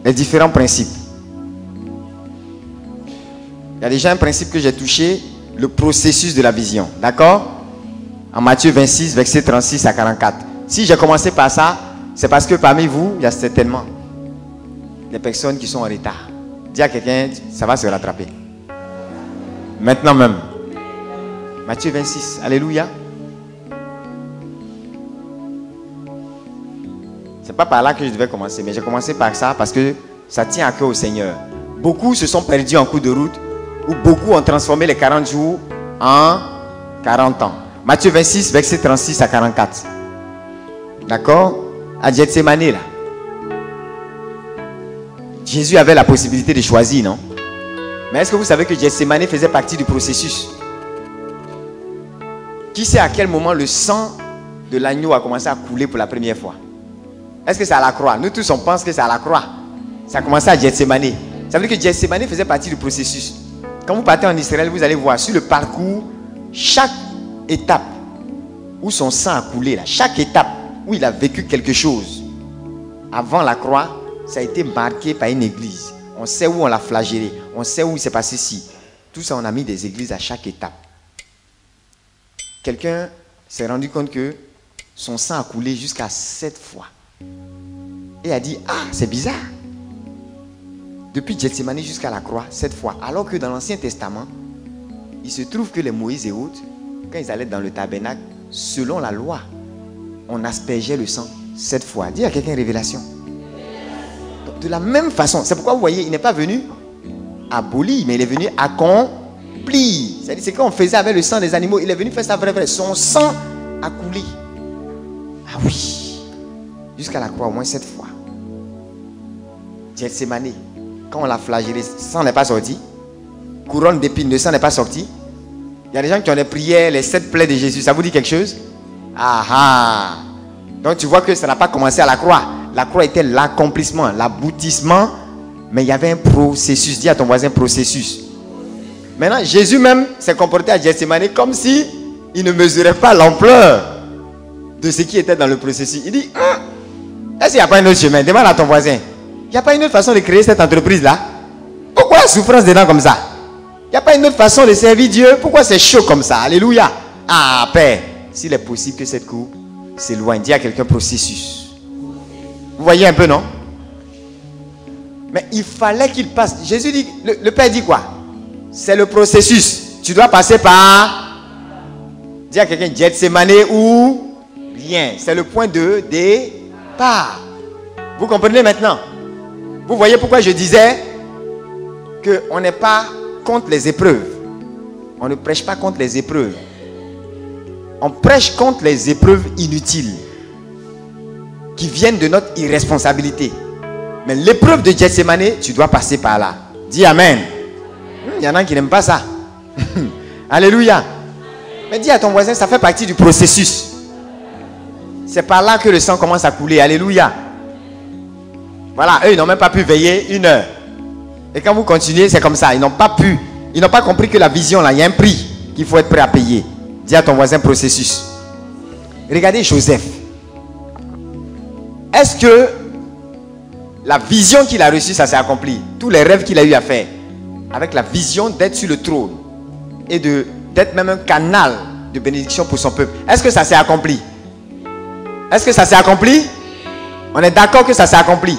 Speaker 5: les différents principes. Il y a déjà un principe que j'ai touché, le processus de la vision. D'accord? En Matthieu 26, verset 36 à 44. Si j'ai commencé par ça, c'est parce que parmi vous, il y a certainement des personnes qui sont en retard. Dis à quelqu'un, ça va se rattraper. Maintenant même. Matthieu 26, alléluia. C'est pas par là que je devais commencer, mais j'ai commencé par ça parce que ça tient à cœur au Seigneur. Beaucoup se sont perdus en cours de route, ou beaucoup ont transformé les 40 jours en 40 ans. Matthieu 26, verset 36 à 44. D'accord? À Gethsémani, là. Jésus avait la possibilité de choisir, non? Mais est-ce que vous savez que Gethsémani faisait partie du processus? Qui sait à quel moment le sang de l'agneau a commencé à couler pour la première fois? Est-ce que c'est à la croix? Nous tous on pense que c'est à la croix. Ça a commencé à Gethsémani. Ça veut dire que Gethsémani faisait partie du processus. Quand vous partez en Israël, vous allez voir sur le parcours, chaque étape où son sang a coulé, là, chaque étape où il a vécu quelque chose, avant la croix, ça a été marqué par une église. On sait où on l'a flagellé, on sait où il s'est passé ci. Tout ça, on a mis des églises à chaque étape. Quelqu'un s'est rendu compte que son sang a coulé jusqu'à 7 fois. Et a dit, ah, c'est bizarre. Depuis Gethsémani jusqu'à la croix, 7 fois. Alors que dans l'Ancien Testament, il se trouve que les Moïse et autres, quand ils allaient dans le tabernacle, selon la loi, on aspergeait le sang 7 fois. Dis à quelqu'un révélation. Donc, de la même façon, c'est pourquoi vous voyez, il n'est pas venu abolir, mais il est venu accomplir. C'est-à-dire, c'est qu'on faisait avec le sang des animaux, il est venu faire ça vrai. Son sang a coulé. Ah oui. Jusqu'à la croix, au moins 7 fois. Gethsémani, quand on l'a flagellé, le sang n'est pas sorti. Couronne d'épines, le sang n'est pas sorti. Il y a des gens qui ont des prières, les 7 plaies de Jésus. Ça vous dit quelque chose? Ah ah. Donc tu vois que ça n'a pas commencé à la croix. La croix était l'accomplissement, l'aboutissement. Mais il y avait un processus. Dis à ton voisin processus. Maintenant, Jésus même s'est comporté à Gethsémani comme si il ne mesurait pas l'ampleur de ce qui était dans le processus. Il dit, est-ce qu'il n'y a pas un autre chemin? Demande à ton voisin. Il n'y a pas une autre façon de créer cette entreprise-là? Pourquoi la souffrance dedans comme ça? Il n'y a pas une autre façon de servir Dieu? Pourquoi c'est chaud comme ça? Alléluia. Ah, Père, s'il est possible que cette coupe s'éloigne, dis à quelqu'un processus. Vous voyez un peu, non? Mais il fallait qu'il passe. Jésus dit, le Père dit quoi? C'est le processus. Tu dois passer par... Dis à quelqu'un, Gethsémani ou rien. C'est le point de départ. Vous comprenez maintenant? Vous voyez pourquoi je disais qu'on n'est pas contre les épreuves. On ne prêche pas contre les épreuves. On prêche contre les épreuves inutiles qui viennent de notre irresponsabilité. Mais l'épreuve de Gethsémani, tu dois passer par là. Dis Amen. Il y en a qui n'aiment pas ça. Alléluia. Mais dis à ton voisin, ça fait partie du processus. C'est par là que le sang commence à couler. Alléluia. Voilà, eux, ils n'ont même pas pu veiller 1 heure. Et quand vous continuez, c'est comme ça. Ils n'ont pas pu. Ils n'ont pas compris que la vision, là, il y a un prix qu'il faut être prêt à payer. Dis à ton voisin processus. Regardez Joseph. Est-ce que la vision qu'il a reçue, ça s'est accompli? Tous les rêves qu'il a eu à faire, avec la vision d'être sur le trône et d'être même un canal de bénédiction pour son peuple. Est-ce que ça s'est accompli? Est-ce que ça s'est accompli? On est d'accord que ça s'est accompli.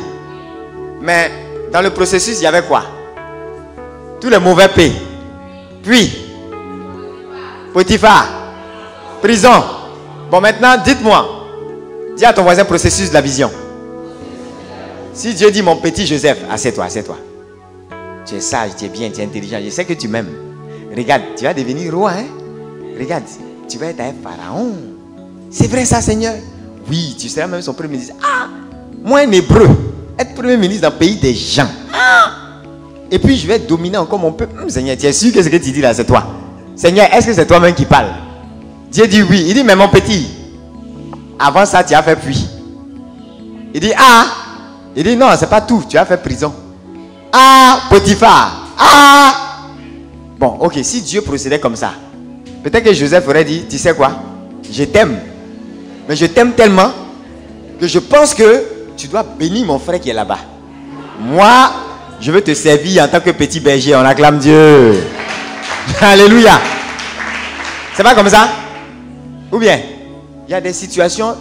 Speaker 5: Mais dans le processus, il y avait quoi? Tous les mauvais pays. Puis, Potiphar, prison. Bon, maintenant, dites-moi. Dis à ton voisin processus de la vision. Si Dieu dit, mon petit Joseph, assieds-toi, assieds-toi. Tu es sage, tu es bien, tu es intelligent. Je sais que tu m'aimes. Regarde, tu vas devenir roi, hein? Regarde, tu vas être un pharaon. C'est vrai ça, Seigneur? Oui, tu seras même son premier ministre. Ah, moi, un hébreu, être premier ministre dans le pays des gens. Ah, et puis, je vais dominer encore mon peuple. Seigneur, tu es sûr que ce que tu dis là, c'est toi? Seigneur, est-ce que c'est toi-même qui parle? Dieu dit oui. Il dit, mais mon petit, avant ça, tu as fait puis. Il dit, ah. Il dit, non, c'est pas tout. Tu as fait prison. Ah, Potiphar. Ah. Bon, ok, si Dieu procédait comme ça, peut-être que Joseph aurait dit, tu sais quoi? Je t'aime. Mais je t'aime tellement que je pense que tu dois bénir mon frère qui est là-bas. Moi, je veux te servir en tant que petit berger. On acclame Dieu. Alléluia. C'est pas comme ça? Ou bien, il y a des situations,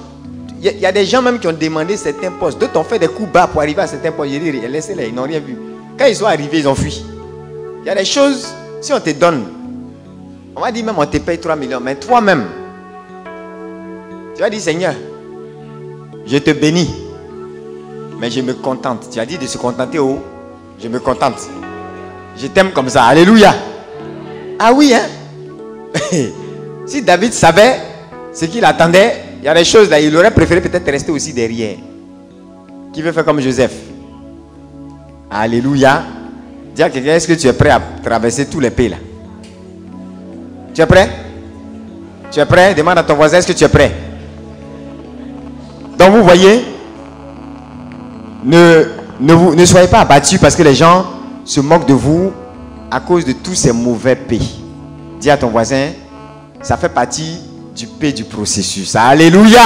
Speaker 5: il y a des gens même qui ont demandé certains postes. D'autres ont fait des coups bas pour arriver à certains postes. J'ai dit, laissez-les, ils n'ont rien vu. Quand ils sont arrivés, ils ont fui. Il y a des choses, si on te donne, on va dire même on te paye 3 millions, mais toi-même, tu vas dire, Seigneur, je te bénis, mais je me contente. Tu as dit de se contenter, oh, je me contente. Je t'aime comme ça. Alléluia. Ah oui, hein? Si David savait ce qu'il attendait, il y a des choses là, il aurait préféré peut-être rester aussi derrière. Qui veut faire comme Joseph? Alléluia. Dis à quelqu'un, est-ce que tu es prêt à traverser tous les pays là? Tu es prêt? Tu es prêt? Demande à ton voisin, est-ce que tu es prêt? Donc vous voyez, ne soyez pas abattus parce que les gens se moquent de vous à cause de tous ces mauvais pays. Dis à ton voisin, ça fait partie du pays du processus. Alléluia!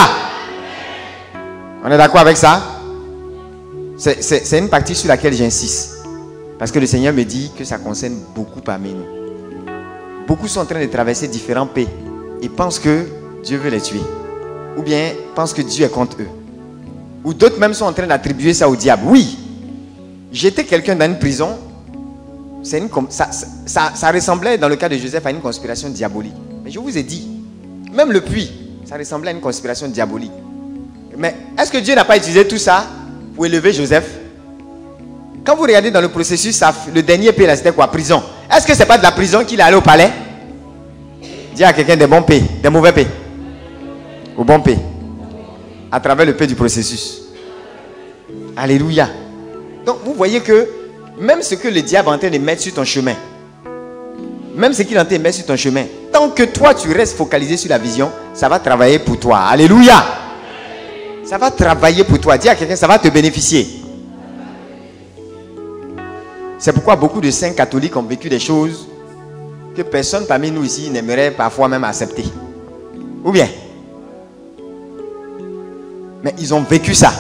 Speaker 5: On est d'accord avec ça? C'est une partie sur laquelle j'insiste. Parce que le Seigneur me dit que ça concerne beaucoup parmi nous. Beaucoup sont en train de traverser différents pays et pensent que Dieu veut les tuer. Ou bien pensent que Dieu est contre eux. Ou d'autres même sont en train d'attribuer ça au diable. Oui, j'étais quelqu'un dans une prison. Ça ressemblait dans le cas de Joseph à une conspiration diabolique. Mais je vous ai dit, même le puits, ça ressemblait à une conspiration diabolique. Mais est-ce que Dieu n'a pas utilisé tout ça pour élever Joseph? Quand vous regardez dans le processus, le dernier pays là, c'était quoi? Prison. Est-ce que ce n'est pas de la prison qu'il est allé au palais? Dis à quelqu'un des bons pays, des mauvais pays. Au bon pays. À travers le pays du processus. Alléluia. Donc vous voyez que même ce que le diable est en train de mettre sur ton chemin, même ce qu'il est en train de mettre sur ton chemin, tant que toi tu restes focalisé sur la vision, ça va travailler pour toi. Alléluia. Ça va travailler pour toi. Dis à quelqu'un, ça va te bénéficier. C'est pourquoi beaucoup de saints catholiques ont vécu des choses que personne parmi nous ici n'aimerait parfois même accepter. Ou bien? Mais ils ont vécu ça.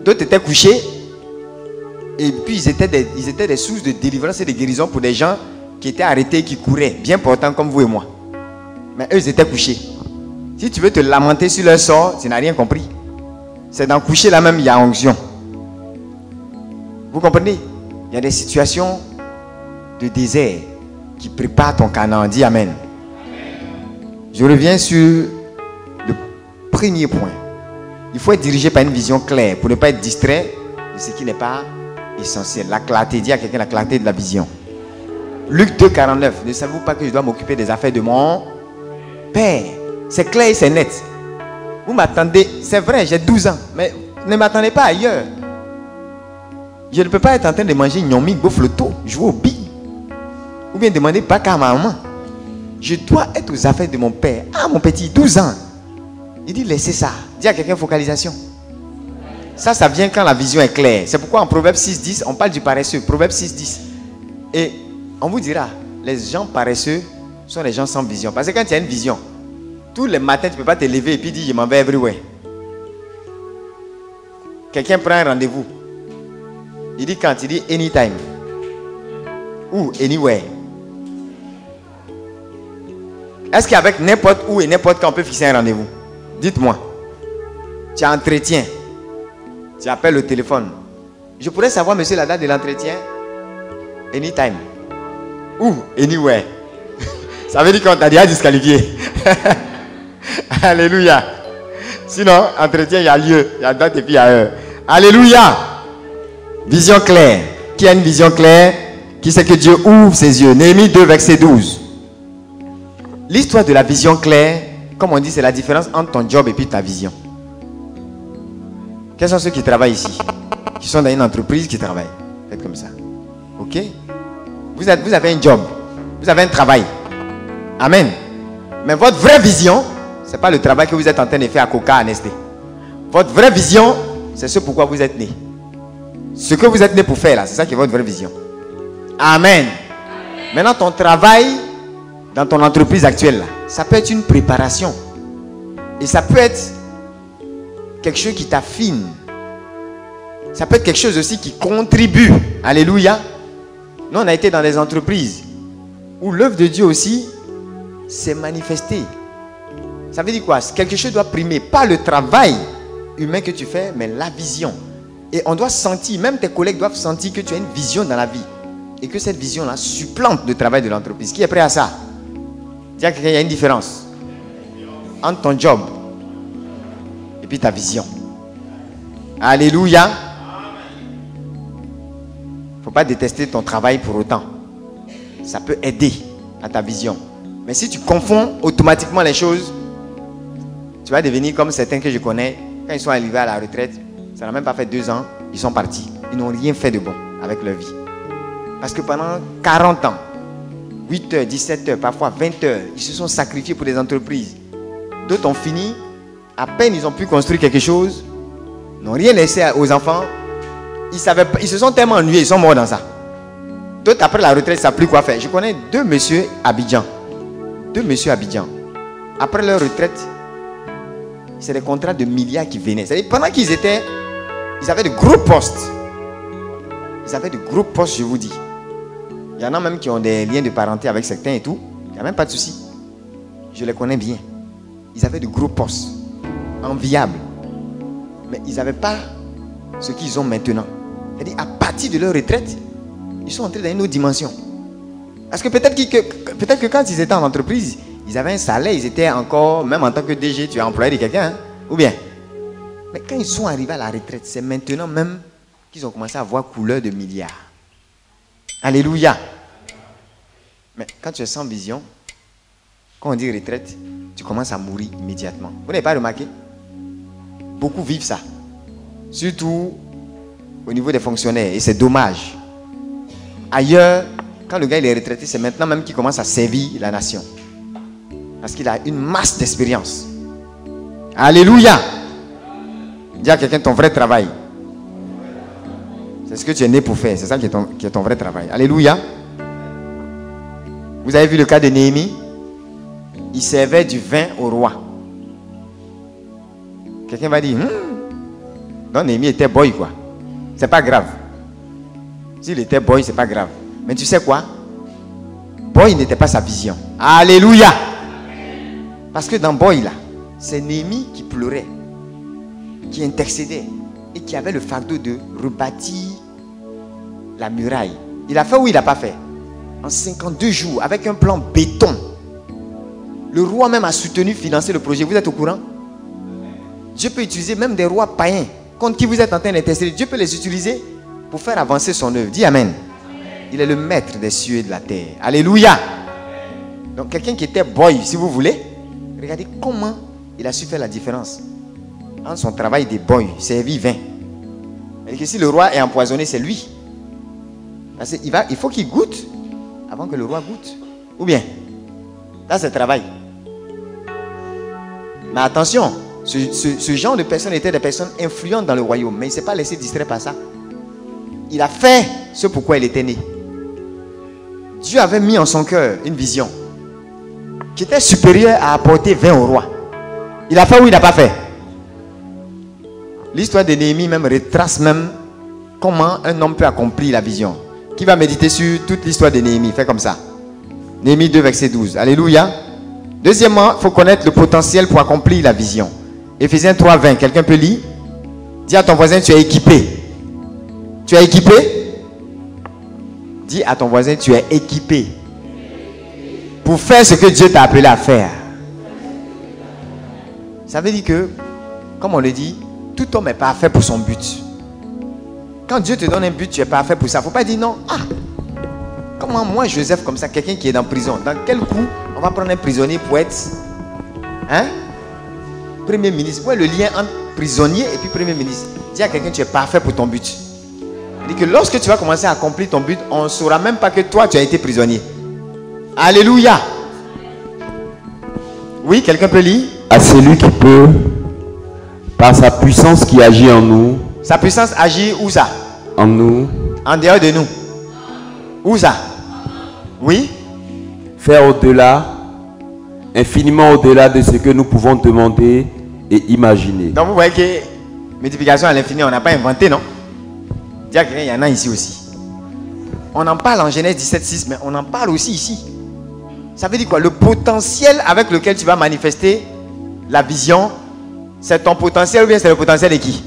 Speaker 5: D'autres étaient couchés. Et puis ils étaient des sources de délivrance et de guérison pour des gens qui étaient arrêtés, qui couraient, bien portants comme vous et moi. Mais eux, ils étaient couchés. Si tu veux te lamenter sur leur sort, tu n'as rien compris. C'est dans coucher là même, il y a onction. Vous comprenez? Il y a des situations de désert qui préparent ton Canaan. Dis Amen. Je reviens sur le premier point. Il faut être dirigé par une vision claire pour ne pas être distrait de ce qui n'est pas essentiel. La clarté, dis à quelqu'un la clarté de la vision. Luc 2, 49. Ne savez-vous pas que je dois m'occuper des affaires de mon Père? C'est clair et c'est net. Vous m'attendez, c'est vrai, j'ai 12 ans, mais ne m'attendez pas ailleurs. Je ne peux pas être en train de manger gnomi, gofloto, jouer au billes. Ou bien demander baka à ma maman. Je dois être aux affaires de mon père. Ah, mon petit, 12 ans. Il dit, laissez ça. Dis à quelqu'un, focalisation. Ça vient quand la vision est claire. C'est pourquoi en Proverbe 6.10, on parle du paresseux. Proverbe 6.10. Et on vous dira, les gens paresseux sont les gens sans vision. Parce que quand tu as une vision, tous les matins, tu ne peux pas te lever et puis dire, je m'en vais everywhere. Quelqu'un prend un rendez-vous. Il dit quand? Il dit anytime. Ou anywhere. Est-ce qu'avec n'importe où et n'importe quand on peut fixer un rendez-vous? Dites-moi. Tu as entretien. Tu appelles le téléphone. Je pourrais savoir, monsieur, la date de l'entretien? Anytime. Ou anywhere. Ça veut dire qu'on t'a déjà disqualifié. Alléluia. Sinon, entretien, il y a lieu. Il y a date et puis il y a heure. Alléluia. Vision claire. Qui a une vision claire? Qui sait que Dieu ouvre ses yeux? Néhémie 2, verset 12. L'histoire de la vision claire, comme on dit, c'est la différence entre ton job et puis ta vision. Quels sont ceux qui travaillent ici? Qui sont dans une entreprise qui travaille? Faites comme ça. Ok? Vous avez un job. Vous avez un travail. Amen. Mais votre vraie vision, ce n'est pas le travail que vous êtes en train de faire à Coca, à Nestlé. Votre vraie vision, c'est ce pourquoi vous êtes né. Ce que vous êtes né pour faire là, c'est ça qui est votre vraie vision. Amen. Maintenant, ton travail dans ton entreprise actuelle là, ça peut être une préparation. Et ça peut être quelque chose qui t'affine. Ça peut être quelque chose aussi qui contribue. Alléluia. Nous, on a été dans des entreprises où l'œuvre de Dieu aussi s'est manifestée. Ça veut dire quoi? Quelque chose doit primer, pas le travail humain que tu fais, mais la vision. Et on doit sentir, même tes collègues doivent sentir que tu as une vision dans la vie. Et que cette vision-là supplante le travail de l'entreprise. Qui est prêt à ça? Dis à quelqu'un, il y a une différence entre ton job et puis ta vision. Alléluia. Il ne faut pas détester ton travail pour autant. Ça peut aider à ta vision. Mais si tu confonds automatiquement les choses, tu vas devenir comme certains que je connais. Quand ils sont arrivés à la retraite, ça n'a même pas fait 2 ans, ils sont partis. Ils n'ont rien fait de bon avec leur vie. Parce que pendant 40 ans, 8 heures, 17 heures, parfois 20 heures, ils se sont sacrifiés pour des entreprises. D'autres ont fini, à peine ils ont pu construire quelque chose, n'ont rien laissé aux enfants. Ils se sont tellement ennuyés, ils sont morts dans ça. D'autres, après la retraite, ils ne savent plus quoi faire. Je connais 2 messieurs Abidjan. 2 messieurs Abidjan. Après leur retraite, c'est des contrats de milliards qui venaient. C'est-à-dire, pendant qu'ils étaient, ils avaient de gros postes. Ils avaient de gros postes, je vous dis. Il y en a même qui ont des liens de parenté avec certains et tout. Il n'y a même pas de souci. Je les connais bien. Ils avaient de gros postes. Enviables. Mais ils n'avaient pas ce qu'ils ont maintenant. C'est-à-dire, à partir de leur retraite, ils sont entrés dans une autre dimension. Parce que peut-être que quand ils étaient en entreprise, ils avaient un salaire, ils étaient encore, même en tant que DG, tu es employé de quelqu'un, hein? Ou bien. Mais quand ils sont arrivés à la retraite, c'est maintenant même qu'ils ont commencé à voir couleur de milliards. Alléluia. Mais quand tu es sans vision, quand on dit retraite, tu commences à mourir immédiatement. Vous n'avez pas remarqué? Beaucoup vivent ça. Surtout au niveau des fonctionnaires. Et c'est dommage. Ailleurs, quand le gars il est retraité, c'est maintenant même qu'il commence à servir la nation. Parce qu'il a une masse d'expérience. Alléluia. Dis à quelqu'un ton vrai travail. C'est ce que tu es né pour faire. C'est ça qui est ton vrai travail. Alléluia. Vous avez vu le cas de Néhémie? Il servait du vin au roi. Quelqu'un va dire, non, Néhémie était boy quoi. C'est pas grave. S'il était boy, c'est pas grave. Mais tu sais quoi? Boy n'était pas sa vision. Alléluia. Parce que dans boy là, c'est Néhémie qui pleurait, qui intercédait et qui avait le fardeau de rebâtir la muraille. Il a fait ou il n'a pas fait? En 52 jours, avec un plan béton. Le roi même a soutenu, financé le projet. Vous êtes au courant? Dieu peut utiliser même des rois païens contre qui vous êtes en train d'intercéder. Dieu peut les utiliser pour faire avancer son œuvre. Dis Amen. Il est le maître des cieux et de la terre. Alléluia. Donc quelqu'un qui était boy, si vous voulez, regardez comment il a su faire la différence entre son travail de boy, servi vin. Et que si le roi est empoisonné, c'est lui. Parce qu'il faut qu'il goûte avant que le roi goûte. Ou bien, là c'est le travail. Mais attention, ce genre de personnes étaient des personnes influentes dans le royaume. Mais il ne s'est pas laissé distraire par ça. Il a fait ce pourquoi il était né. Dieu avait mis en son cœur une vision qui était supérieure à apporter vin au roi. Il a fait ou il n'a pas fait? L'histoire de Néhémie même retrace même comment un homme peut accomplir la vision. Qui va méditer sur toute l'histoire de Néhémie? Fait comme ça. Néhémie 2 verset 12. Alléluia. Deuxièmement, il faut connaître le potentiel pour accomplir la vision. Éphésiens 3 20. Quelqu'un peut lire? Dis à ton voisin, tu es équipé. Tu es équipé? Dis à ton voisin, tu es équipé pour faire ce que Dieu t'a appelé à faire. Ça veut dire que, comme on le dit, tout homme est parfait pour son but. Quand Dieu te donne un but, tu es parfait pour ça. Il ne faut pas dire non. Ah, comment moi, Joseph, comme ça, quelqu'un qui est dans prison, dans quel coup on va prendre un prisonnier pour être premier ministre? Où est le lien entre prisonnier et puis premier ministre? Dis à quelqu'un, tu es parfait pour ton but. C'est-à-dire que lorsque tu vas commencer à accomplir ton but, on ne saura même pas que toi, tu as été prisonnier. Alléluia. Oui, quelqu'un peut lire?
Speaker 6: À celui qui peut, par sa puissance qui agit en nous.
Speaker 5: Sa puissance agit où ça?
Speaker 6: En nous.
Speaker 5: En dehors de nous. Où ça? Oui.
Speaker 6: Faire au-delà, infiniment au-delà de ce que nous pouvons demander et imaginer.
Speaker 5: Donc vous voyez que Multiplication à l'infini, on n'a pas inventé, non? Dis à quelqu'un, il y en a ici aussi. On en parle en Genèse 17:6, mais on en parle aussi ici. Ça veut dire quoi? Le potentiel avec lequel tu vas manifester la vision, c'est ton potentiel ou bien c'est le potentiel de qui?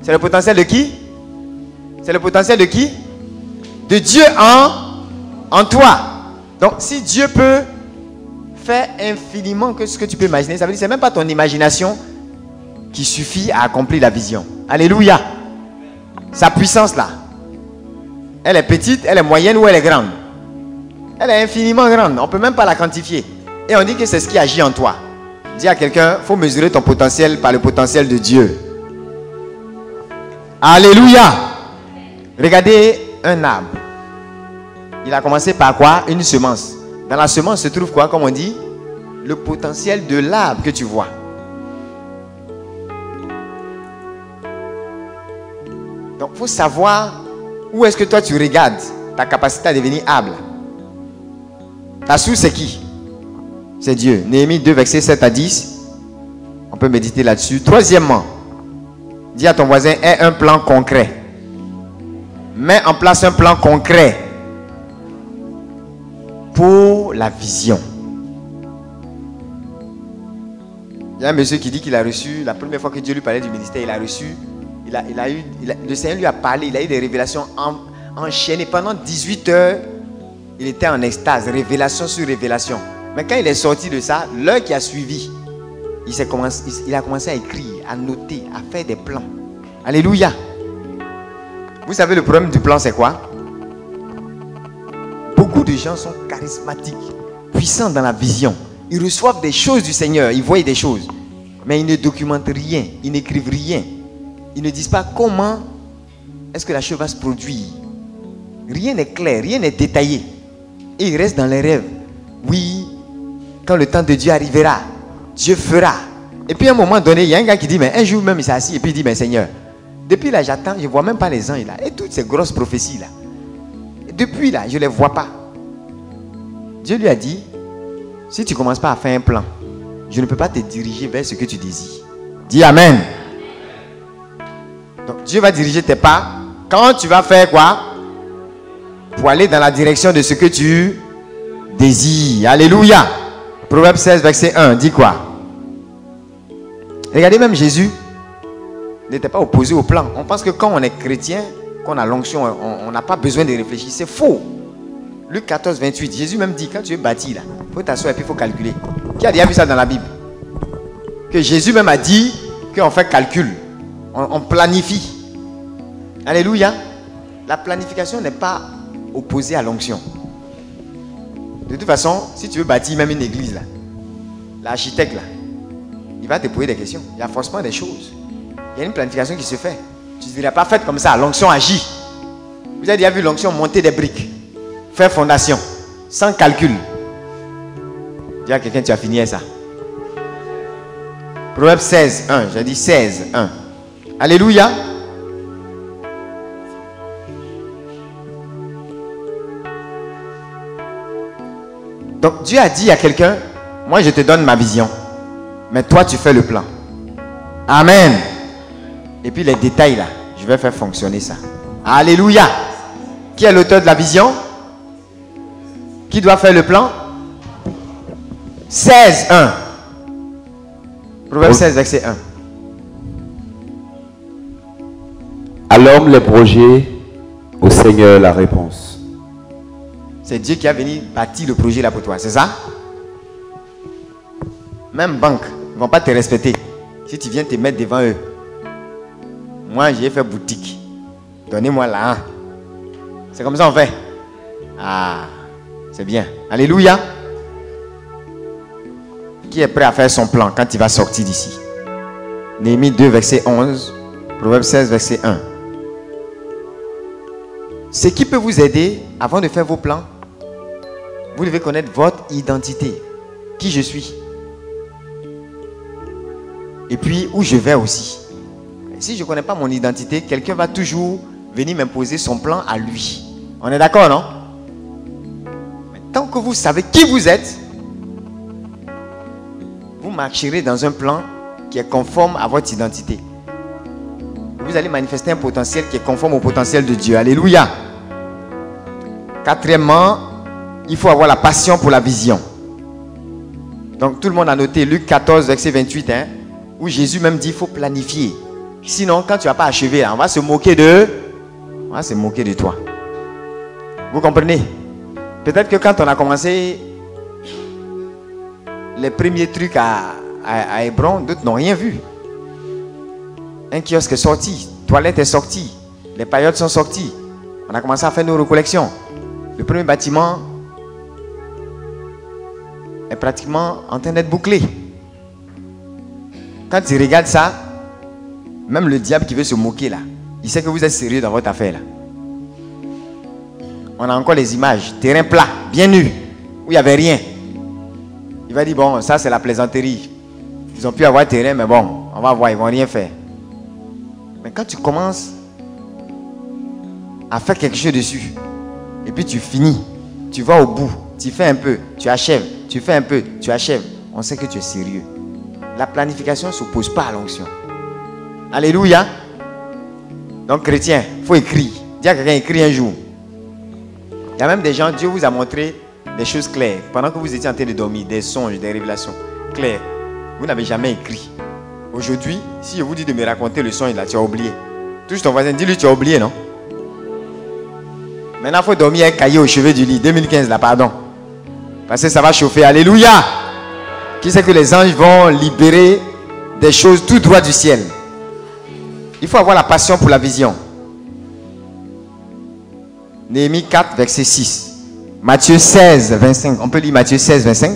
Speaker 5: C'est le potentiel de qui? C'est le potentiel de qui? De Dieu en toi. Donc si Dieu peut faire infiniment que ce que tu peux imaginer, ça veut dire que ce n'est même pas ton imagination qui suffit à accomplir la vision. Alléluia. Sa puissance là, elle est petite, elle est moyenne ou elle est grande? Elle est infiniment grande. On ne peut même pas la quantifier. Et on dit que c'est ce qui agit en toi. Dis à quelqu'un, il faut mesurer ton potentiel par le potentiel de Dieu. Alléluia. Regardez un arbre. Il a commencé par quoi? Une semence. Dans la semence se trouve quoi, comme on dit? Le potentiel de l'arbre que tu vois. Donc, il faut savoir où est-ce que toi tu regardes ta capacité à devenir arbre. Ta source, c'est qui? C'est Dieu. Néhémie 2, versets 7 à 10. On peut méditer là-dessus. Troisièmement, dis à ton voisin, aie un plan concret. Mets en place un plan concret pour la vision. Il y a un monsieur qui dit qu'il a reçu, la première fois que Dieu lui parlait du ministère, il a reçu, le Seigneur lui a parlé, il a eu des révélations enchaînées. Pendant 18 heures, il était en extase, révélation sur révélation. Mais quand il est sorti de ça, l'heure qui a suivi, il a commencé à écrire, à noter, à faire des plans. Alléluia. Vous savez, le problème du plan, c'est quoi? Beaucoup de gens sont charismatiques, puissants dans la vision. Ils reçoivent des choses du Seigneur, ils voient des choses. Mais ils ne documentent rien, ils n'écrivent rien. Ils ne disent pas comment est-ce que la chose va se produire. Rien n'est clair, rien n'est détaillé. Et ils restent dans les rêves. Oui, quand le temps de Dieu arrivera, Dieu fera. Et puis à un moment donné, il y a un gars qui dit, mais un jour même il s'est assis et puis il dit, mais Seigneur, depuis là j'attends, je ne vois même pas les anges là. Et toutes ces grosses prophéties là. Et depuis là, je ne les vois pas. Dieu lui a dit, si tu ne commences pas à faire un plan, je ne peux pas te diriger vers ce que tu désires. Dis Amen. Donc Dieu va diriger tes pas quand tu vas faire quoi? Pour aller dans la direction de ce que tu désires. Alléluia. Proverbe 16, verset 1, dit quoi? Regardez, même Jésus n'était pas opposé au plan. On pense que quand on est chrétien, qu'on a l'onction, on n'a pas besoin de réfléchir. C'est faux. Luc 14, 28, Jésus même dit, quand tu es bâti là, il faut t'asseoir et puis il faut calculer. Qui a déjà vu ça dans la Bible? Que Jésus même a dit qu'on fait calcul. On planifie. Alléluia. La planification n'est pas opposée à l'onction. De toute façon, si tu veux bâtir même une église là, l'architecte là, il va te poser des questions. Il y a forcément des choses. Il y a une planification qui se fait. Tu ne dirais pas faite comme ça, l'onction agit. Vous avez déjà vu l'onction monter des briques, faire fondation, sans calcul. Dis à quelqu'un, tu as fini avec ça. Proverbe 16, 1. J'ai dit 16, 1. Alléluia. Donc Dieu a dit à quelqu'un, moi je te donne ma vision, mais toi tu fais le plan. Amen. Et puis les détails là, je vais faire fonctionner ça. Alléluia. Qui est l'auteur de la vision? Qui doit faire le plan? 16, 1. Proverbe 16, verset 1.
Speaker 6: À l'homme les projets, au Seigneur la réponse.
Speaker 5: C'est Dieu qui a venu bâtir le projet là pour toi, c'est ça? Même banque, ils ne vont pas te respecter si tu viens te mettre devant eux. Moi, j'ai fait boutique. Donnez-moi là. Hein. C'est comme ça on fait. Ah, c'est bien. Alléluia. Qui est prêt à faire son plan quand il va sortir d'ici? Néhémie 2, verset 11. Proverbe 16, verset 1. Ce qui peut vous aider avant de faire vos plans, vous devez connaître votre identité. Qui je suis. Et puis où je vais aussi. Si je ne connais pas mon identité, quelqu'un va toujours venir m'imposer son plan à lui. On est d'accord, non? Mais tant que vous savez qui vous êtes, vous marcherez dans un plan qui est conforme à votre identité. vous allez manifester un potentiel qui est conforme au potentiel de Dieu. Alléluia. Quatrièmement, il faut avoir la passion pour la vision. Donc tout le monde a noté Luc 14, verset 28, où Jésus même dit qu'il faut planifier. Sinon, quand tu ne vas pas achever, on va se moquer de toi. Vous comprenez? Peut-être que quand on a commencé les premiers trucs à Hébron, d'autres n'ont rien vu. Un kiosque est sorti, toilette est sortie, les paillotes sont sorties. On a commencé à faire nos recollections. Le premier bâtiment est pratiquement en train d'être bouclé. Quand tu regardes ça, même le diable qui veut se moquer là, il sait que vous êtes sérieux dans votre affaire là. On a encore les images, terrain plat, bien nu, où il n'y avait rien. Il va dire, bon, ça c'est la plaisanterie. Ils ont pu avoir terrain, mais bon, on va voir, ils ne vont rien faire. Mais quand tu commences à faire quelque chose dessus, et puis tu finis, tu vas au bout, tu fais un peu, tu achèves, tu fais un peu, tu achèves, on sait que tu es sérieux. La planification ne s'oppose pas à l'onction. Alléluia. Donc chrétien, il faut écrire. Dis à quelqu'un, écris un jour. Il y a même des gens, Dieu vous a montré des choses claires. Pendant que vous étiez en train de dormir, des songes, des révélations claires. Vous n'avez jamais écrit. Aujourd'hui, si je vous dis de me raconter le songe là, tu as oublié. Touche ton voisin, dis-lui tu as oublié, non? Maintenant, il faut dormir un cahier au chevet du lit. 2015 là, pardon. Parce que ça va chauffer. Alléluia. Qui sait que les anges vont libérer des choses tout droit du ciel? Il faut avoir la passion pour la vision. Néhémie 4, verset 6. Matthieu 16, 25. On peut lire Matthieu 16, 25.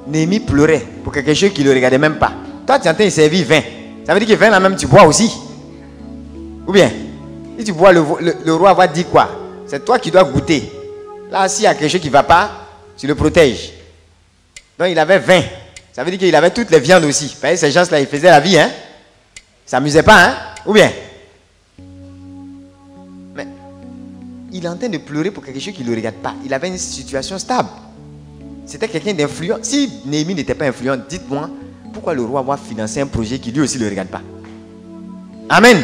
Speaker 5: Néhémie pleurait pour quelque chose qu'il ne le regardait même pas. Toi, tu es en train de servir vin. Ça veut dire que vin là même, tu bois aussi. Ou bien, si tu bois, le roi va dire quoi? C'est toi qui dois goûter. Là, s'il y a quelque chose qui ne va pas, tu le protèges. Donc, il avait 20. Ça veut dire qu'il avait toutes les viandes aussi. Vous voyez, ces gens-là, ils faisaient la vie, hein. Ça s'amusait pas, hein. Ou bien. Mais, il est en train de pleurer pour quelque chose qui ne le regarde pas. Il avait une situation stable. C'était quelqu'un d'influent. Si Néhémie n'était pas influent, dites-moi, pourquoi le roi va financer un projet qui lui aussi ne le regarde pas? Amen.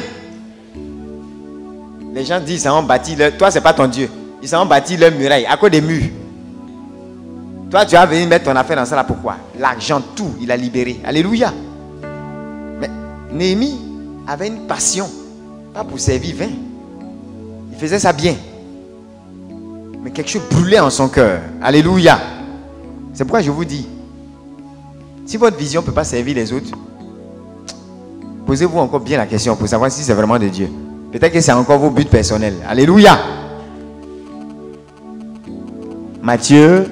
Speaker 5: Les gens disent, ils ont bâti leur... Toi, ce n'est pas ton Dieu. Ils ont bâti leur muraille à cause des murs. Toi, tu vas venir mettre ton affaire dans ça là, pourquoi? L'argent, tout, il a libéré. Alléluia. Mais Néhémie avait une passion, pas pour servir vin. Il faisait ça bien. Mais quelque chose brûlait en son cœur. Alléluia. C'est pourquoi je vous dis, si votre vision ne peut pas servir les autres, posez-vous encore bien la question pour savoir si c'est vraiment de Dieu. Peut-être que c'est encore vos buts personnels. Alléluia. Matthieu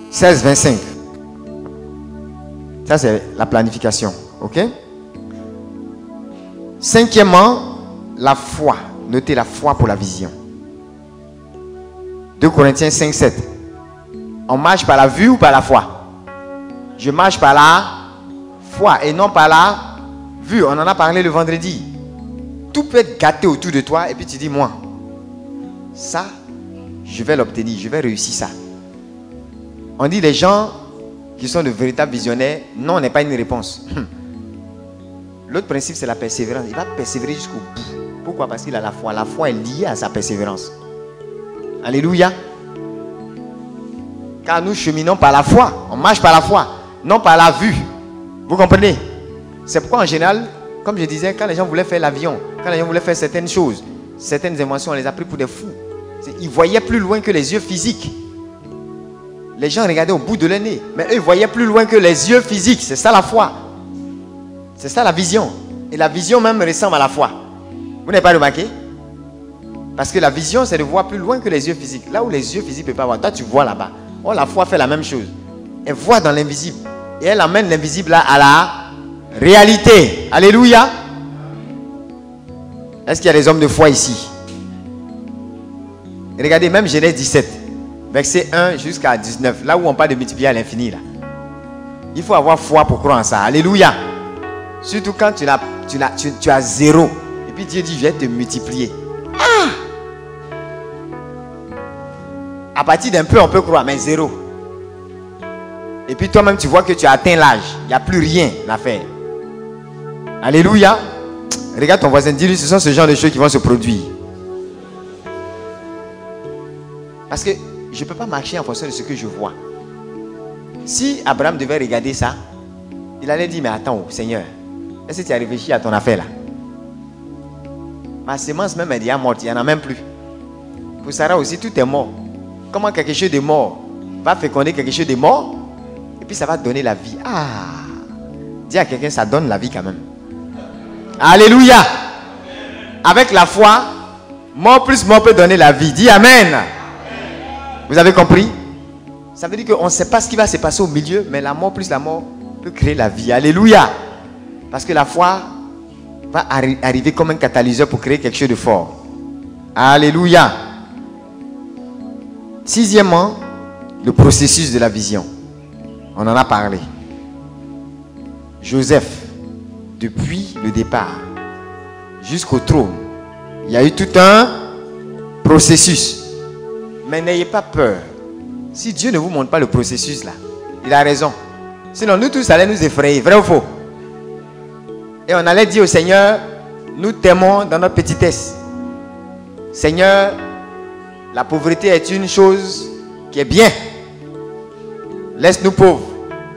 Speaker 5: 16, 25. Ça, c'est la planification. Ok? Cinquièmement, la foi. Notez la foi pour la vision. 2 Corinthiens 5, 7. On marche par la vue ou par la foi? Je marche par la foi et non par la vue. On en a parlé le vendredi. Tout peut être gâté autour de toi et puis tu dis, moi, ça, je vais l'obtenir, je vais réussir ça. On dit les gens qui sont de véritables visionnaires, non n'est pas une réponse. L'autre principe, c'est la persévérance. Il va persévérer jusqu'au bout. Pourquoi? Parce qu'il a la foi. La foi est liée à sa persévérance. Alléluia. Car nous cheminons par la foi. On marche par la foi, non par la vue. Vous comprenez? C'est pourquoi en général, comme je disais, quand les gens voulaient faire l'avion, quand les gens voulaient faire certaines choses, certaines inventions, on les a pris pour des fous. Ils voyaient plus loin que les yeux physiques. Les gens regardaient au bout de leur nez, mais eux, ils voyaient plus loin que les yeux physiques. C'est ça la foi. C'est ça la vision. Et la vision même ressemble à la foi. Vous n'avez pas remarqué? Parce que la vision, c'est de voir plus loin que les yeux physiques. Là où les yeux physiques ne peuvent pas voir, toi tu vois là-bas. Oh, la foi fait la même chose. Elle voit dans l'invisible. Et elle amène l'invisible là à la réalité. Alléluia. Est-ce qu'il y a des hommes de foi ici? Regardez, même Genèse 17, verset 1 jusqu'à 19, là où on parle de multiplier à l'infini. Là. Il faut avoir foi pour croire en ça. Alléluia. Surtout quand tu as zéro. Et puis Dieu dit, je vais te multiplier. Ah! À partir d'un peu, on peut croire, mais zéro. Et puis toi-même, tu vois que tu as atteint l'âge. Il n'y a plus rien à faire. Alléluia. Regarde ton voisin, dis-lui, ce sont ce genre de choses qui vont se produire. Parce que je ne peux pas marcher en fonction de ce que je vois. Si Abraham devait regarder ça, il allait dire, mais attends, Seigneur, est-ce que tu as réfléchi à ton affaire là? Ma semence même est déjà morte, il n'y en a même plus. Pour Sarah aussi, tout est mort. Comment quelque chose de mort va féconder quelque chose de mort? Et puis ça va donner la vie. Ah! Dis à quelqu'un, ça donne la vie quand même. Alléluia! Avec la foi, mort plus mort peut donner la vie. Dis Amen. Vous avez compris? Ça veut dire qu'on ne sait pas ce qui va se passer au milieu, mais la mort plus la mort peut créer la vie. Alléluia! Parce que la foi va arriver comme un catalyseur pour créer quelque chose de fort. Alléluia! Sixièmement, le processus de la vision. On en a parlé. Joseph, depuis le départ jusqu'au trône, il y a eu tout un processus. Mais n'ayez pas peur. Si Dieu ne vous montre pas le processus là, il a raison. Sinon nous tous allons nous effrayer. Vrai ou faux? Et on allait dire au Seigneur, nous t'aimons dans notre petitesse. Seigneur, la pauvreté est une chose qui est bien. Laisse-nous pauvres.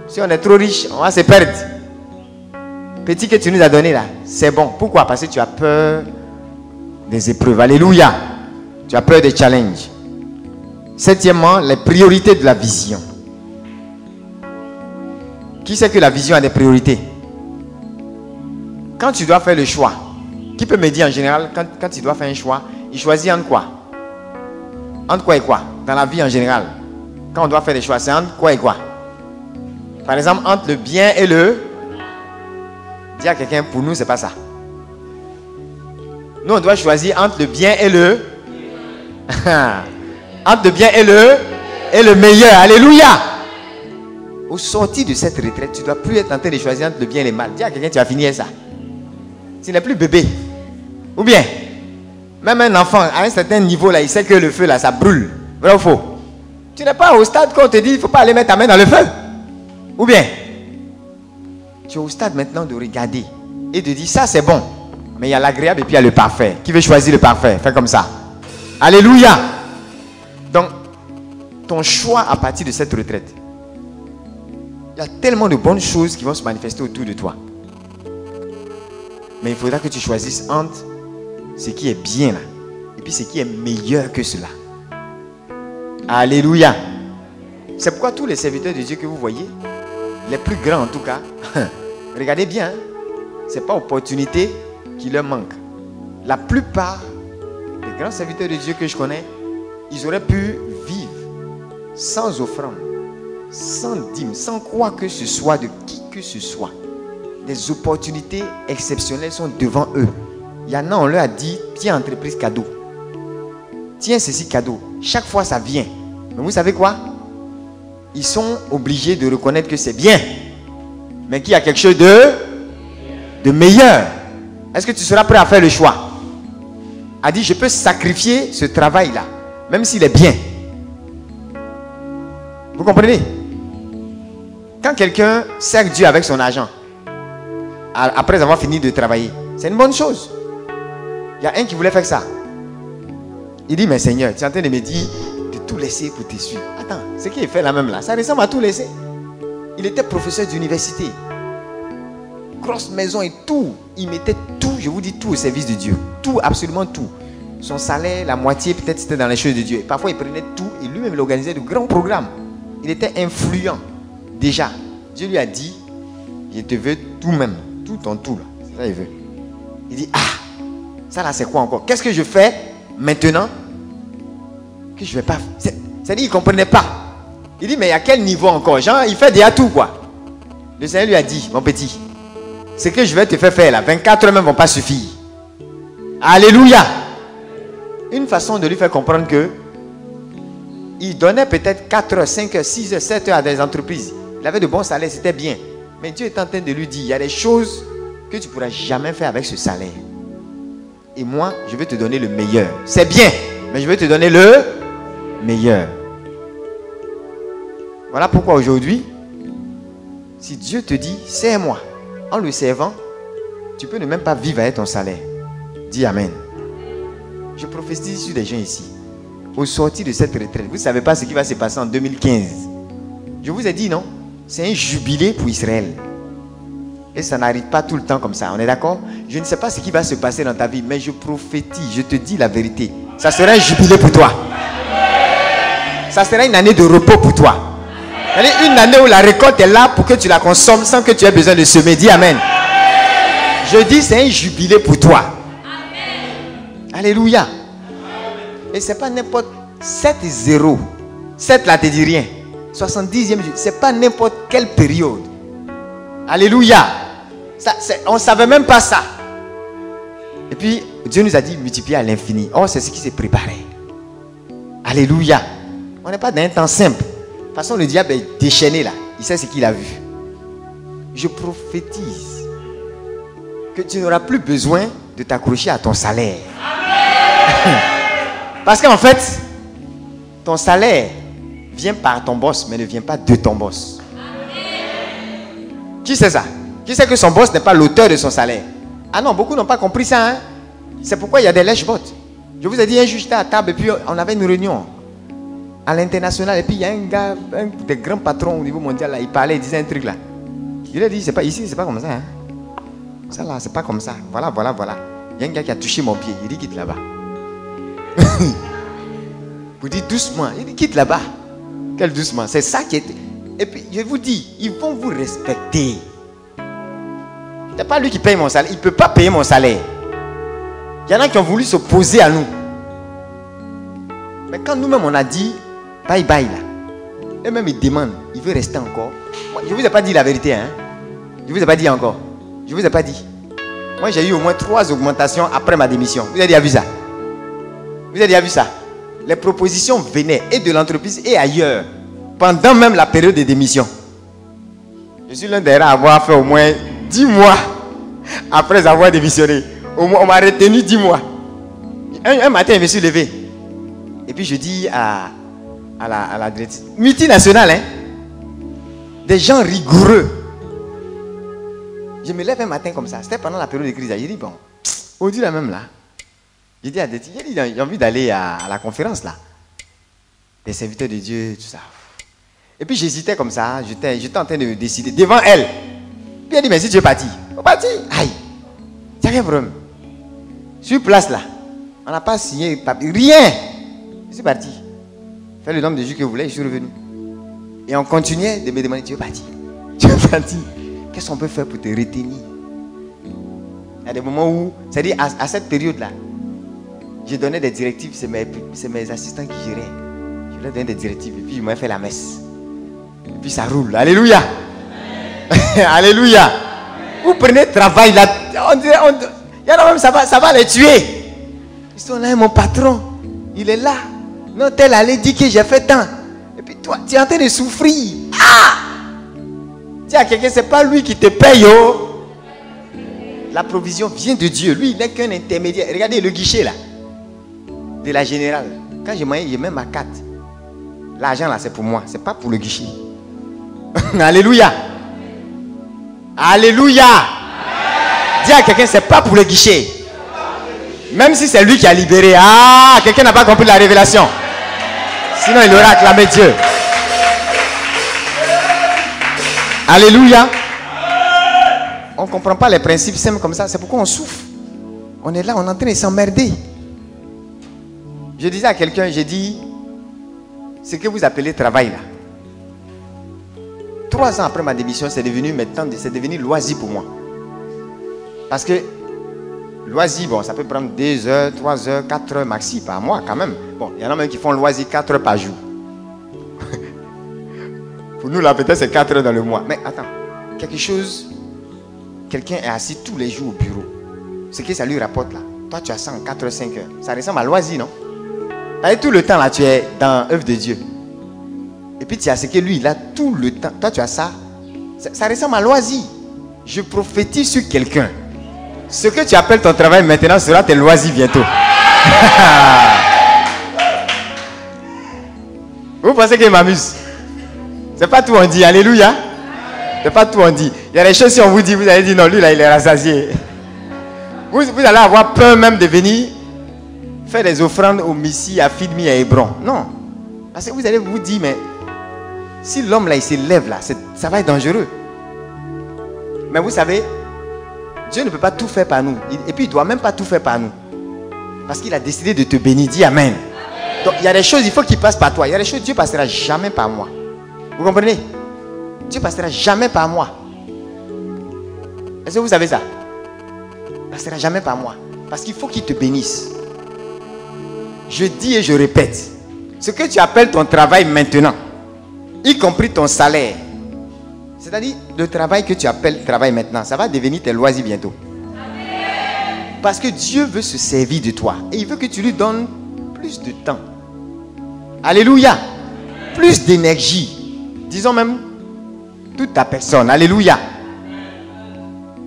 Speaker 5: Si on est trop riche, on va se perdre. Petit que tu nous as donné là, c'est bon. Pourquoi? Parce que tu as peur des épreuves. Alléluia. Tu as peur des challenges. Septièmement, les priorités de la vision. Qui sait que la vision a des priorités? Quand tu dois faire le choix, qui peut me dire en général, quand tu dois faire un choix, il choisit entre quoi? Entre quoi et quoi? Dans la vie en général, quand on doit faire des choix, c'est entre quoi et quoi? Par exemple, entre le bien et le... Dis à quelqu'un, pour nous, c'est pas ça. Nous, on doit choisir entre le bien et le... entre le bien et le meilleur. Alléluia! Au sortir de cette retraite, tu ne dois plus être en train de choisir entre le bien et le mal. Dis à quelqu'un, tu vas finir ça. Tu n'es plus bébé. Ou bien, même un enfant, à un certain niveau, là, il sait que le feu, là, ça brûle. Vrai ou faux? Tu n'es pas au stade qu'on te dit, il ne faut pas aller mettre ta main dans le feu. Ou bien, tu es au stade maintenant de regarder et de dire, ça c'est bon. Mais il y a l'agréable et puis il y a le parfait. Qui veut choisir le parfait? Fais comme ça. Alléluia! Donc, ton choix à partir de cette retraite, il y a tellement de bonnes choses qui vont se manifester autour de toi. Mais il faudra que tu choisisses entre ce qui est bien là et puis ce qui est meilleur que cela. Alléluia. C'est pourquoi tous les serviteurs de Dieu que vous voyez, les plus grands en tout cas, regardez bien, ce n'est pas opportunité qui leur manque. La plupart des grands serviteurs de Dieu que je connais, ils auraient pu vivre sans offrande, sans dîme, sans quoi que ce soit de qui que ce soit. Des opportunités exceptionnelles sont devant eux. Il y en a, on leur a dit, tiens entreprise cadeau. Tiens ceci cadeau. Chaque fois ça vient. Mais vous savez quoi? Ils sont obligés de reconnaître que c'est bien. Mais qu'il y a quelque chose de meilleur. Est-ce que tu seras prêt à faire le choix? A dit, je peux sacrifier ce travail-là, même s'il est bien. Vous comprenez? Quand quelqu'un sert Dieu avec son argent, après avoir fini de travailler, c'est une bonne chose. Il y a un qui voulait faire ça. Il dit, mais Seigneur, tu es en train de me dire de tout laisser pour te suivre. Attends, ce qu'il fait là même là, ça ressemble à tout laisser. Il était professeur d'université. Grosse maison et tout. Il mettait tout, je vous dis tout au service de Dieu. Tout, absolument tout. Son salaire, la moitié peut-être c'était dans les choses de Dieu. Et parfois il prenait tout et lui-même il organisait de grands programmes. Il était influent. Déjà, Dieu lui a dit, je te veux tout même. Tout en tout là. C'est ça il veut. Il dit, ah, ça là c'est quoi encore? Qu'est-ce que je fais maintenant que je ne vais pas... C'est-à-dire il ne comprenait pas. Il dit, mais à quel niveau encore? Genre, il fait déjà tout quoi. Le Seigneur lui a dit, mon petit, ce que je vais te faire là, 24 heures même ne vont pas suffire. Alléluia. Une façon de lui faire comprendre que il donnait peut-être 4 heures, 5 heures, 6 heures, 7 heures à des entreprises. Il avait de bons salaires, c'était bien. Mais Dieu est en train de lui dire, il y a des choses que tu ne pourras jamais faire avec ce salaire. Et moi, je vais te donner le meilleur. C'est bien, mais je vais te donner le meilleur. Voilà pourquoi aujourd'hui, Si Dieu te dit, sers-moi, en le servant, tu peux ne même pas vivre avec ton salaire. Dis Amen. Je prophétise sur des gens ici. Au sortir de cette retraite, vous ne savez pas ce qui va se passer en 2015. Je vous ai dit, non? C'est un jubilé pour Israël. Et ça n'arrive pas tout le temps comme ça. On est d'accord? Je ne sais pas ce qui va se passer dans ta vie, mais je prophétise, je te dis la vérité. Ça sera un jubilé pour toi. Ça sera une année de repos pour toi. Une année où la récolte est là pour que tu la consommes sans que tu aies besoin de semer. Dis Amen. Je dis, c'est un jubilé pour toi. Alléluia. Et c'est pas n'importe 7-0. 7 là te dit rien. 70e jour. C'est pas n'importe quelle période. Alléluia. On ne savait même pas ça. Et puis Dieu nous a dit multiplier à l'infini. Oh, c'est ce qui s'est préparé. Alléluia. On n'est pas dans un temps simple. De toute façon, le diable est déchaîné là. Il sait ce qu'il a vu. Je prophétise que tu n'auras plus besoin de t'accrocher à ton salaire. Parce qu'en fait, ton salaire vient par ton boss, mais ne vient pas de ton boss. Qui sait ça? Qui sait que son boss n'est pas l'auteur de son salaire? Ah non, beaucoup n'ont pas compris ça. Hein? C'est pourquoi il y a des lèche-bots. Je vous ai dit, un juge était à table et puis on avait une réunion à l'international. Et puis il y a un gars, un des grands patrons au niveau mondial, là, il parlait, il disait un truc là. Il a dit, c'est pas ici, c'est pas comme ça. Hein? Ça là, c'est pas comme ça. Voilà. Il y a un gars qui a touché mon pied. Il dit, quitte là-bas. Vous dites doucement. Il dit, quitte là-bas. Quel doucement? C'est ça qui est... Et puis, je vous dis, ils vont vous respecter. Ce n'est pas lui qui paye mon salaire. Il ne peut pas payer mon salaire. Il y en a qui ont voulu s'opposer à nous. Mais quand nous-mêmes, on a dit, bye bye là. Eux-mêmes, ils demandent, il veut rester encore. Moi, je ne vous ai pas dit la vérité. Hein? Je ne vous ai pas dit encore. Je ne vous ai pas dit. Moi, j'ai eu au moins 3 augmentations après ma démission. Vous avez déjà vu ça? Vous avez déjà vu ça? Les propositions venaient et de l'entreprise et ailleurs. Pendant même la période de démission. Je suis l'un des rares à avoir fait au moins 10 mois après avoir démissionné. On m'a retenu 10 mois. Un matin, je me suis levé. Et puis je dis à la directrice, multinationale, hein, des gens rigoureux. Je me lève un matin comme ça. C'était pendant la période de crise. J'ai dit, bon, on dit la même là. J'ai dit à des j'ai envie d'aller à la conférence là. Les serviteurs de Dieu, tout ça. Et puis j'hésitais comme ça, j'étais en train de décider devant elle. Puis elle dit, mais si tu es parti, on est parti. Aïe, il n'y a rien de problème. Sur place là, on n'a pas signé papier, rien. Je suis parti. Fais le nombre de jours que vous voulez, je suis revenu. Et on continuait de me demander, tu es parti. Tu es parti. Qu'est-ce qu'on peut faire pour te retenir? Il y a des moments où, c'est-à-dire à cette période-là, je donnais des directives, c'est mes assistants qui géraient. Je leur donnais des directives et puis je m'ai fait la messe. Et puis ça roule. Alléluia. Alléluia. Vous prenez le travail là. Il y en a même, ça va les tuer. Ils sont là, mon patron. Il est là. Non, tel allait dire que j'ai fait tant. Et puis toi, tu es en train de souffrir. Ah! Dis à quelqu'un, c'est pas lui qui te paye. Oh. La provision vient de Dieu. Lui, il n'est qu'un intermédiaire. Regardez le guichet là. De la générale. Quand j'ai mets ma carte. L'argent là, c'est pour moi. C'est pas pour le guichet. Alléluia. Alléluia. Dis à quelqu'un, c'est pas pour le guichet. Même si c'est lui qui a libéré. Ah, quelqu'un n'a pas compris la révélation. Sinon, il aurait acclamé Dieu. Alléluia. On ne comprend pas les principes simples comme ça. C'est pourquoi on souffre. On est là, on est en train de s'emmerder. Je disais à quelqu'un, j'ai dit, ce que vous appelez travail là. 3 ans après ma démission, c'est devenu loisir pour moi. Parce que loisir, bon, ça peut prendre 2 heures, 3 heures, 4 heures maxi par mois quand même. Bon, il y en a même qui font loisir 4 heures par jour. Pour nous là, peut-être c'est 4 heures dans le mois. Mais attends, quelqu'un est assis tous les jours au bureau. Ce que ça lui rapporte là, toi tu as ça en 4 heures, 5 heures. Ça ressemble à loisir, non? Et tout le temps là, tu es dans l'œuvre de Dieu. Et puis tu as ce que lui, il a tout le temps. Toi, tu as ça. Ça ressemble à loisir. Je prophétise sur quelqu'un. Ce que tu appelles ton travail maintenant sera tes loisirs bientôt. Vous pensez qu'il m'amuse? C'est pas tout on dit. Alléluia. C'est pas tout on dit. Il y a des choses, si on vous dit, vous allez dire non, lui là, il est rassasié. Vous allez avoir peur même de venir faire des offrandes au Messie, à Fidmi et à Hébron. Non. Parce que vous allez vous dire, mais si l'homme là, il se lève là, ça va être dangereux. Mais vous savez, Dieu ne peut pas tout faire par nous. Et puis il ne doit même pas tout faire par nous. Parce qu'il a décidé de te bénir. Dis Amen. Donc il y a des choses, il faut qu'il passe par toi. Il y a des choses, Dieu ne passera jamais par moi. Vous comprenez? Dieu ne passera jamais par moi. Est-ce que vous savez ça? Il ne passera jamais par moi. Parce qu'il faut qu'il te bénisse. Je dis et je répète. Ce que tu appelles ton travail maintenant, y compris ton salaire, c'est-à-dire le travail que tu appelles travail maintenant, ça va devenir tes loisirs bientôt. Parce que Dieu veut se servir de toi. Et il veut que tu lui donnes plus de temps. Alléluia. Plus d'énergie. Disons même toute ta personne. Alléluia.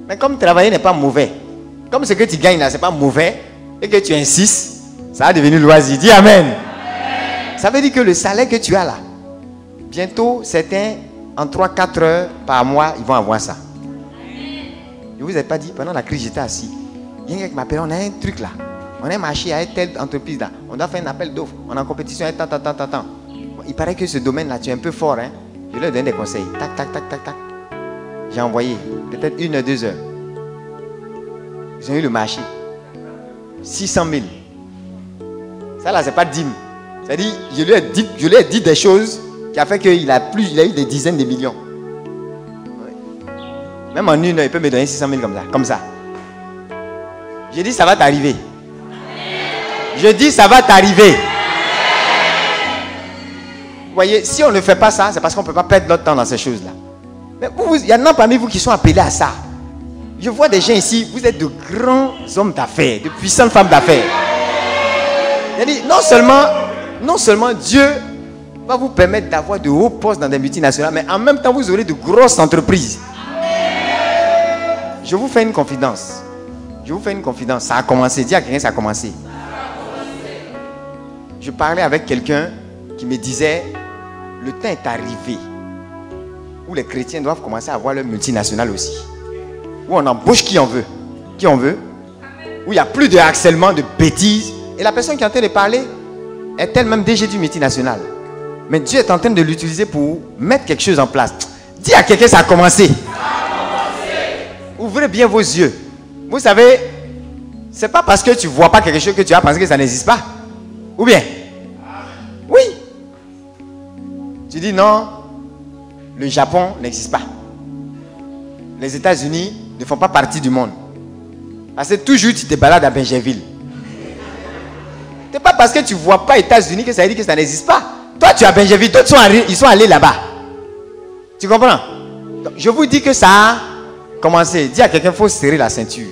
Speaker 5: Mais comme travailler n'est pas mauvais, comme ce que tu gagnes là, c'est pas mauvais, et que tu insistes, ça va devenir loisir. Dis Amen. Ça veut dire que le salaire que tu as là, bientôt, certains, en 3-4 heures par mois, ils vont avoir ça. Je ne vous ai pas dit, pendant la crise, j'étais assis. Il y a quelqu'un qui m'appelle, on a un truc là. On a marché à telle entreprise là. On doit faire un appel d'offres. On est en compétition à tant. Il paraît que ce domaine là, tu es un peu fort. Hein? Je leur donne des conseils. Tac. J'ai envoyé peut-être 1-2 heures. Ils ont eu le marché. 600 000. Ça là, c'est pas dîme. C'est-à-dire, je lui ai dit des choses qui a fait qu'il a eu des dizaines de millions. Même en 1 heure, il peut me donner 600 000 comme ça. J'ai dit, ça va t'arriver. Je dis, ça va t'arriver. Vous voyez, si on ne fait pas ça, c'est parce qu'on ne peut pas perdre notre temps dans ces choses-là. Mais il y en a parmi vous qui sont appelés à ça. Je vois des gens ici, vous êtes de grands hommes d'affaires, de puissantes femmes d'affaires. C'est-à-dire, non seulement Dieu va vous permettre d'avoir de hauts postes dans des multinationales, mais en même temps, vous aurez de grosses entreprises. Je vous fais une confidence. Ça a commencé. Dis à quelqu'un, ça a commencé. Je parlais avec quelqu'un qui me disait, le temps est arrivé où les chrétiens doivent commencer à avoir leur multinationale aussi. Où on embauche qui on veut. Où il n'y a plus de harcèlement, de bêtises. Et la personne qui est en train de parler est elle-même DG du multinational. Mais Dieu est en train de l'utiliser pour mettre quelque chose en place. Dis à quelqu'un, ça a commencé. Ouvrez bien vos yeux. Vous savez, c'est pas parce que tu ne vois pas quelque chose que tu vas penser que ça n'existe pas. Ou bien? Oui. Tu dis non, le Japon n'existe pas. Les États-Unis ne font pas partie du monde. Parce que toujours tu te balades à Benjerville. Ce n'est pas parce que tu ne vois pas les États-Unis que ça veut dire que ça n'existe pas. Toi, tu as Benjerville, d'autres ils sont allés là-bas. Tu comprends? Donc, je vous dis que ça a commencé. Dis à quelqu'un, il faut serrer la ceinture.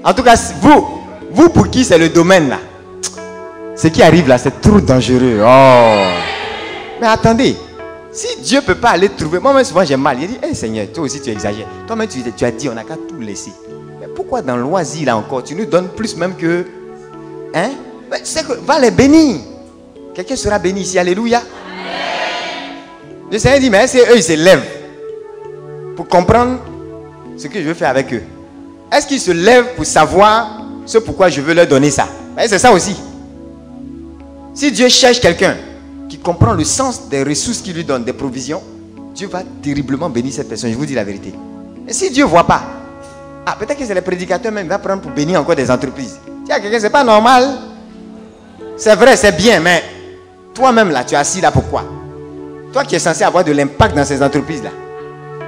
Speaker 5: En tout cas, vous pour qui c'est le domaine là, ce qui arrive là, c'est trop dangereux. Oh. Mais attendez, si Dieu ne peut pas aller trouver, moi-même souvent j'ai mal. Il dit, hey, Seigneur, toi aussi tu exagères. Toi-même tu as dit, on n'a qu'à tout laisser. Mais pourquoi dans le loisir là encore, tu nous donnes plus même que... Hein? Mais c'est que, va les bénir. Quelqu'un sera béni ici, alléluia. Le Seigneur dit, mais est-ce qu'eux ils se lèvent pour comprendre ce que je veux faire avec eux? Est-ce qu'ils se lèvent pour savoir ce pourquoi je veux leur donner ça? C'est ça aussi. Si Dieu cherche quelqu'un qui comprend le sens des ressources qu'il lui donne, des provisions, Dieu va terriblement bénir cette personne. Je vous dis la vérité. Et si Dieu ne voit pas, peut-être que c'est les prédicateurs même qui vont prendre pour bénir encore des entreprises. Tiens, quelqu'un, c'est pas normal. C'est vrai, c'est bien, mais toi-même là, tu es assis là pourquoi? Toi qui es censé avoir de l'impact dans ces entreprises-là,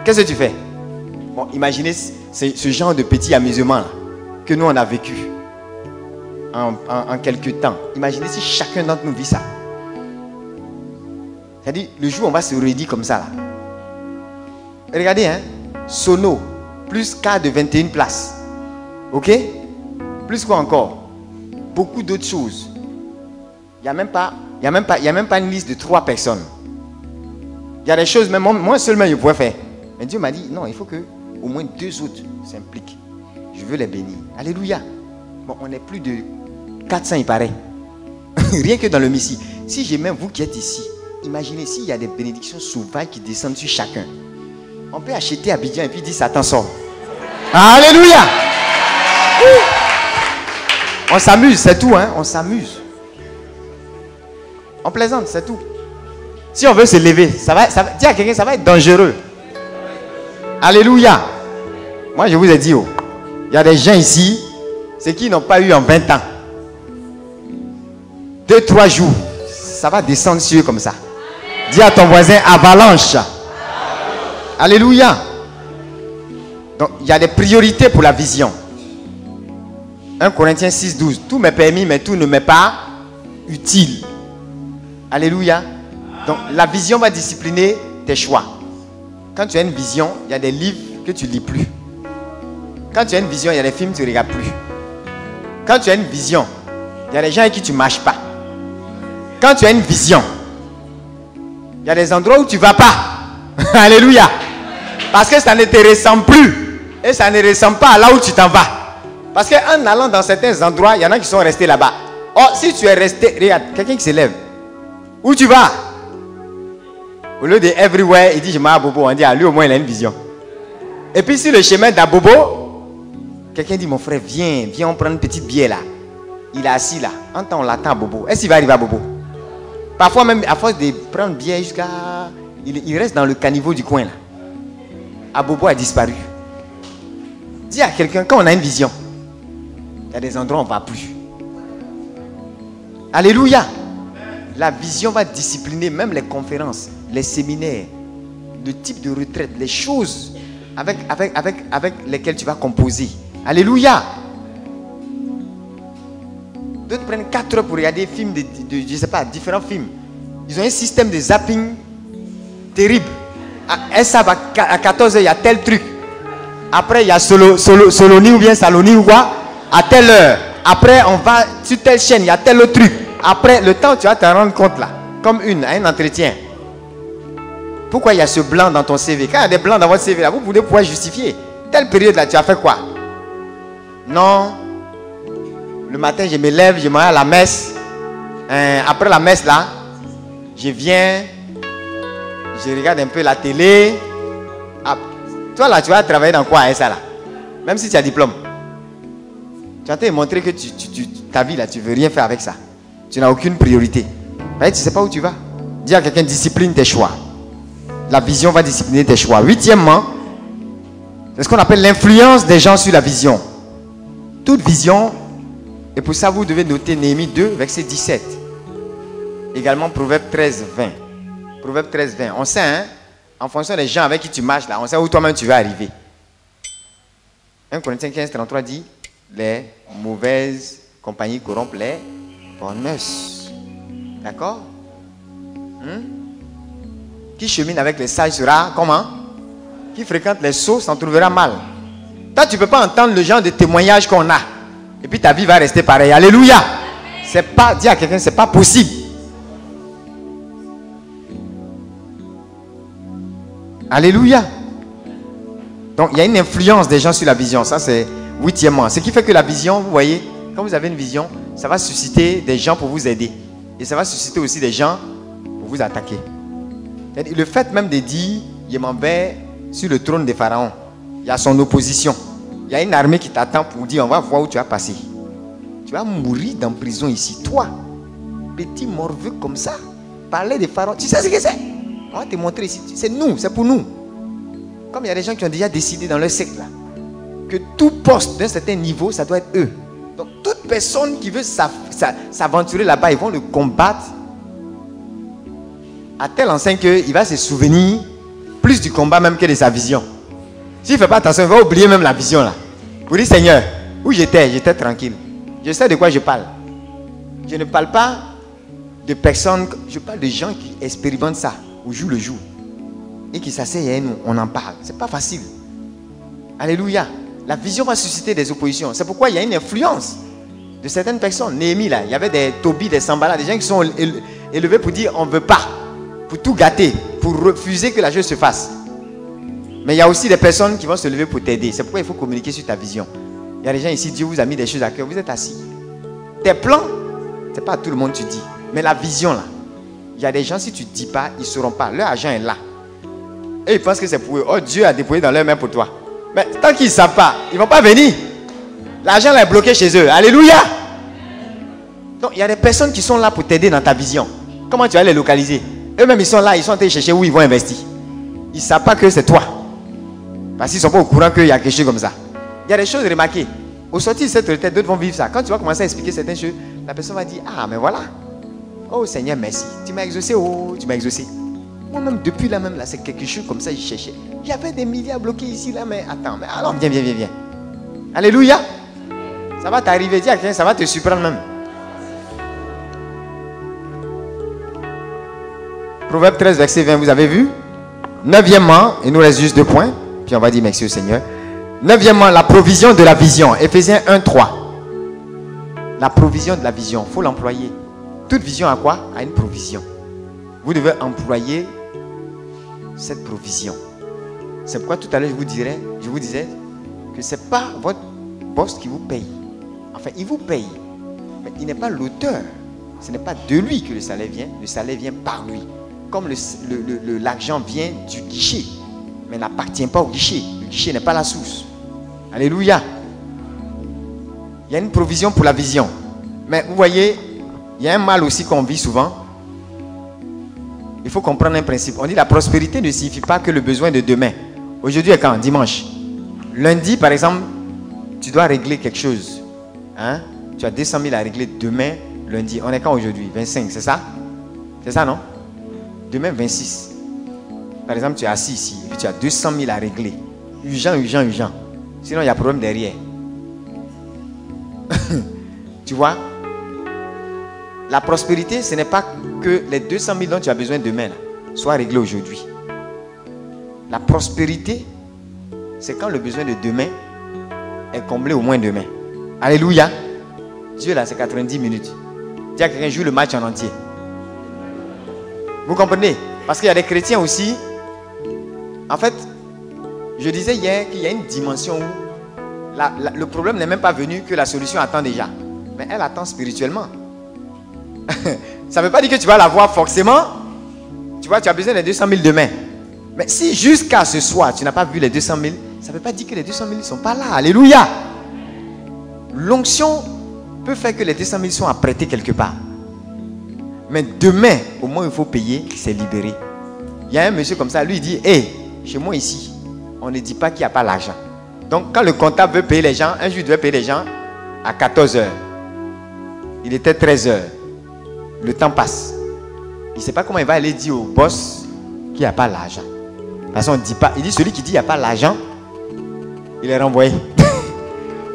Speaker 5: qu'est-ce que tu fais? Bon, imaginez ce genre de petit amusement là, que nous on a vécu en quelques temps. Imaginez si chacun d'entre nous vit ça. C'est-à-dire, le jour où on va se réunir comme ça là. Regardez, hein, Sono, plus quart de 21 places. Ok? Plus quoi encore? Beaucoup d'autres choses. Il n'y a même pas une liste de 3 personnes. Il y a des choses, même moi seulement je pourrais faire. Mais Dieu m'a dit, non, il faut que au moins 2 autres s'impliquent. Je veux les bénir. Alléluia. Bon, on est plus de 400, il paraît. Rien que dans le Messie. Si j'ai même vous qui êtes ici, imaginez s'il y a des bénédictions sauvages qui descendent sur chacun. On peut acheter Abidjan et puis dire Satan sort. Alléluia. On s'amuse, c'est tout, hein? On s'amuse. On plaisante, c'est tout. Si on veut se lever, dis à quelqu'un, ça va être dangereux. Alléluia. Moi, je vous ai dit, il y a des gens ici, ceux qui n'ont pas eu en 20 ans. 2-3 jours, ça va descendre sur eux comme ça. Dis à ton voisin, avalanche. Alléluia. Donc, il y a des priorités pour la vision. 1 Corinthiens 6:12. Tout m'est permis, mais tout ne m'est pas utile. Alléluia. Donc, la vision va discipliner tes choix. Quand tu as une vision, il y a des livres que tu ne lis plus. Quand tu as une vision, il y a des films que tu ne regardes plus. Quand tu as une vision, il y a des gens avec qui tu ne marches pas. Quand tu as une vision, il y a des endroits où tu ne vas pas. Alléluia. Parce que ça ne te ressemble plus. Et ça ne ressemble pas à là où tu t'en vas. Parce qu'en allant dans certains endroits, il y en a qui sont restés là-bas. Oh, si tu es resté, regarde, quelqu'un qui se lève. Où tu vas? Au lieu de everywhere, il dit je m'en vais à Bobo. On dit, lui au moins il a une vision. Et puis sur le chemin d'Abobo, quelqu'un dit, mon frère, viens, on prend une petite bière là. Il est assis là. En temps, on l'attend à Bobo. Est-ce qu'il va arriver à Bobo? Parfois même, à force de prendre bière jusqu'à... Il reste dans le caniveau du coin là. À Bobo a disparu. Dis à quelqu'un, quand on a une vision, il y a des endroits où on ne va plus. Alléluia. La vision va discipliner même les conférences, les séminaires, le type de retraite, les choses avec lesquelles tu vas composer. Alléluia. D'autres prennent 4 heures pour regarder des films, je ne sais pas, différents films. Ils ont un système de zapping terrible. Elles savent à 14 heures, il y a tel truc. Après, il y a Soloni ou bien Saloni ou quoi. À telle heure. Après, on va sur telle chaîne, il y a tel autre truc. Après, le temps, tu vas te rendre compte là. Comme un entretien. Pourquoi il y a ce blanc dans ton CV? Quand il y a des blancs dans votre CV là, vous pouvez pouvoir justifier. Telle période là, tu as fait quoi? Non. Le matin, je me lève, je m'en vais à la messe. Après la messe là, je viens, je regarde un peu la télé. Ah, toi là, tu vas travailler dans quoi, hein, ça là? Même si tu as diplôme. Tu vas te montrer que ta vie là, tu ne veux rien faire avec ça. Tu n'as aucune priorité. Tu ne sais pas où tu vas. Dis à quelqu'un, discipline tes choix. La vision va discipliner tes choix. 8e, c'est ce qu'on appelle l'influence des gens sur la vision. Toute vision, et pour ça vous devez noter Néhémie 2, verset 17. Également Proverbe 13, 20. Proverbe 13, 20. On sait, hein, en fonction des gens avec qui tu marches là, on sait où toi-même tu vas arriver. 1 Corinthiens 15, 33 dit, les mauvaises compagnies corrompent les bonnes mœurs. D'accord? Qui chemine avec les sages sera comment? Qui fréquente les sots s'en trouvera mal. Toi, tu ne peux pas entendre le genre de témoignage qu'on a. Et puis ta vie va rester pareille. Alléluia. C'est pas, dis à quelqu'un, c'est pas possible. Alléluia. Donc, il y a une influence des gens sur la vision. Ça, c'est 8e. Ce qui fait que la vision, vous voyez, quand vous avez une vision, ça va susciter des gens pour vous aider. Et ça va susciter aussi des gens pour vous attaquer. Le fait même de dire, je m'en vais sur le trône de Pharaon, il y a son opposition. Il y a une armée qui t'attend pour dire, on va voir où tu vas passer. Tu vas mourir dans prison ici. Toi, petit morveux comme ça, parler de Pharaon, tu sais ce que c'est? On va te montrer ici. C'est nous, c'est pour nous. Comme il y a des gens qui ont déjà décidé dans leur secte là, que tout poste d'un certain niveau, ça doit être eux. Donc toute personne qui veut s'aventurer là-bas, ils vont le combattre à tel enseigne qu'il va se souvenir plus du combat même que de sa vision. S'il ne fait pas attention, il va oublier même la vision là. Vous dites, Seigneur, où j'étais tranquille. Je sais de quoi je parle. Je ne parle pas de personnes, je parle de gens qui expérimentent ça au jour le jour. Et qui s'asseyent à nous, on en parle. C'est pas facile. Alléluia. La vision va susciter des oppositions. C'est pourquoi il y a une influence de certaines personnes. Néhémie là, il y avait des Tobie, des Sambala, des gens qui sont élevés pour dire on ne veut pas. Pour tout gâter, pour refuser que la chose se fasse. Mais il y a aussi des personnes qui vont se lever pour t'aider. C'est pourquoi il faut communiquer sur ta vision. Il y a des gens ici, Dieu vous a mis des choses à cœur, vous êtes assis. Tes plans, ce n'est pas à tout le monde tu dis. Mais la vision là, il y a des gens, si tu ne dis pas, ils ne sauront pas. Leur argent est là. Et ils pensent que c'est pour eux. Oh, Dieu a déposé dans leurs mains pour toi. Mais tant qu'ils ne savent pas, ils ne vont pas venir. L'argent là est bloqué chez eux. Alléluia. Donc, il y a des personnes qui sont là pour t'aider dans ta vision. Comment tu vas les localiser? Eux-mêmes, ils sont là, ils sont en train de chercher où ils vont investir. Ils ne savent pas que c'est toi. Parce qu'ils ne sont pas au courant qu'il y a quelque chose comme ça. Il y a des choses remarquées. Au sortir de cette retraite, d'autres vont vivre ça. Quand tu vas commencer à expliquer certaines choses, la personne va dire, ah, mais voilà. Oh Seigneur, merci. Tu m'as exaucé, oh, tu m'as exaucé. Moi-même, depuis là même, là, c'est quelque chose comme ça, je cherchais. Il y avait des milliards bloqués ici, là, mais attends, mais alors, viens. Alléluia. Ça va t'arriver, dis à quelqu'un, ça va te surprendre même. Proverbe 13, verset 20, vous avez vu? 9e, il nous reste juste 2 points. Puis on va dire merci au Seigneur. 9e, la provision de la vision. Éphésiens 1, 3. La provision de la vision, il faut l'employer. Toute vision a quoi? A une provision. Vous devez employer cette provision. C'est pourquoi tout à l'heure je vous disais que ce n'est pas votre boss qui vous paye. Enfin, il vous paye. Mais il n'est pas l'auteur. Ce n'est pas de lui que le salaire vient par lui. Comme l'argent vient du guichet, mais n'appartient pas au guichet. Le guichet n'est pas la source. Alléluia. Il y a une provision pour la vision. Mais vous voyez, il y a un mal aussi qu'on vit souvent. Il faut comprendre un principe. On dit la prospérité ne signifie pas que le besoin de demain. Aujourd'hui est quand? Dimanche. Lundi, par exemple, tu dois régler quelque chose. Hein? Tu as 200 000 à régler demain, lundi. On est quand aujourd'hui? 25, c'est ça? C'est ça, non? Demain, 26. Par exemple, tu es assis ici, et puis tu as 200 000 à régler. Urgent. Sinon, il y a problème derrière. Tu vois? La prospérité, ce n'est pas que les 200 000 dont tu as besoin demain là, soient réglés aujourd'hui. La prospérité, c'est quand le besoin de demain est comblé au moins demain. Alléluia. Dieu là, c'est 90 minutes. Dis à quelqu'un, joue le match en entier. Vous comprenez? Parce qu'il y a des chrétiens aussi. En fait, je disais hier qu'il y a une dimension où le problème n'est même pas venu, que la solution attend déjà. Mais elle attend spirituellement. Ça ne veut pas dire que tu vas l'avoir forcément. Tu vois, tu as besoin des 200 000 demain. Mais si jusqu'à ce soir, tu n'as pas vu les 200 000, ça ne veut pas dire que les 200 000 ne sont pas là. Alléluia. L'onction peut faire que les 200 000 sont apprêtés quelque part. Mais demain, au moins il faut payer, c'est libéré. Il y a un monsieur comme ça, lui il dit, hé, chez moi ici, on ne dit pas qu'il n'y a pas l'argent. Donc quand le comptable veut payer les gens, un jour il devait payer les gens à 14h. Il était 13h. Le temps passe. Il ne sait pas comment il va aller dire au boss qu'il n'y a pas l'argent. Parce qu'on ne dit pas. Il dit celui qui dit qu'il n'y a pas l'argent, il est renvoyé.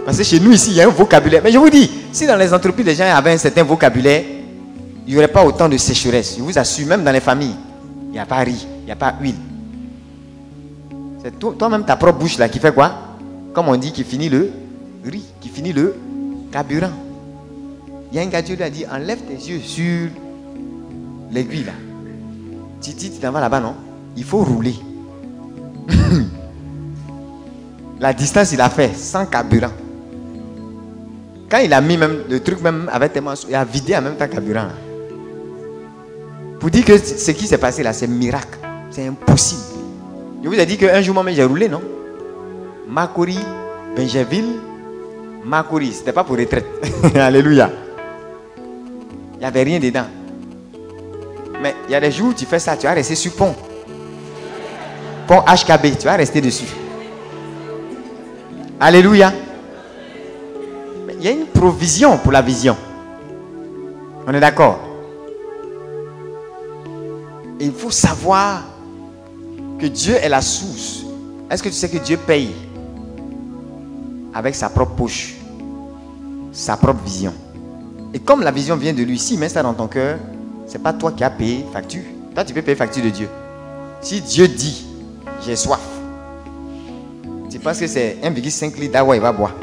Speaker 5: Parce que chez nous ici, il y a un vocabulaire. Mais je vous dis, si dans les entreprises, les gens avaient un certain vocabulaire, il n'y aurait pas autant de sécheresse. Je vous assure, même dans les familles, il n'y a pas riz, il n'y a pas huile. C'est toi-même ta propre bouche là qui fait quoi? Comme on dit, qui finit le riz, qui finit le carburant. Il y a un gars qui lui a dit, enlève tes yeux sur l'aiguille là. Titi, tu t'en vas là-bas, non? Il faut rouler. La distance, il a fait sans carburant. Quand il a mis même le truc, même avec tellement, il a vidé en même temps carburant là. Pour dire que ce qui s'est passé là, c'est miracle. C'est impossible. Je vous ai dit qu'un jour, moi, j'ai roulé, non? Makori, Benjaville, Makori. C'était pas pour retraite. Alléluia. Il n'y avait rien dedans. Mais il y a des jours où tu fais ça, tu vas rester sur pont. Pont HKB, tu vas rester dessus. Alléluia. Mais il y a une provision pour la vision. On est d'accord? Et il faut savoir que Dieu est la source. Est-ce que tu sais que Dieu paye avec sa propre poche, sa propre vision? Et comme la vision vient de lui, s'il met ça dans ton cœur, ce n'est pas toi qui as payé facture. Toi, tu peux payer facture de Dieu. Si Dieu dit, j'ai soif, tu penses que c'est 1,5 litre d'eau, il va boire.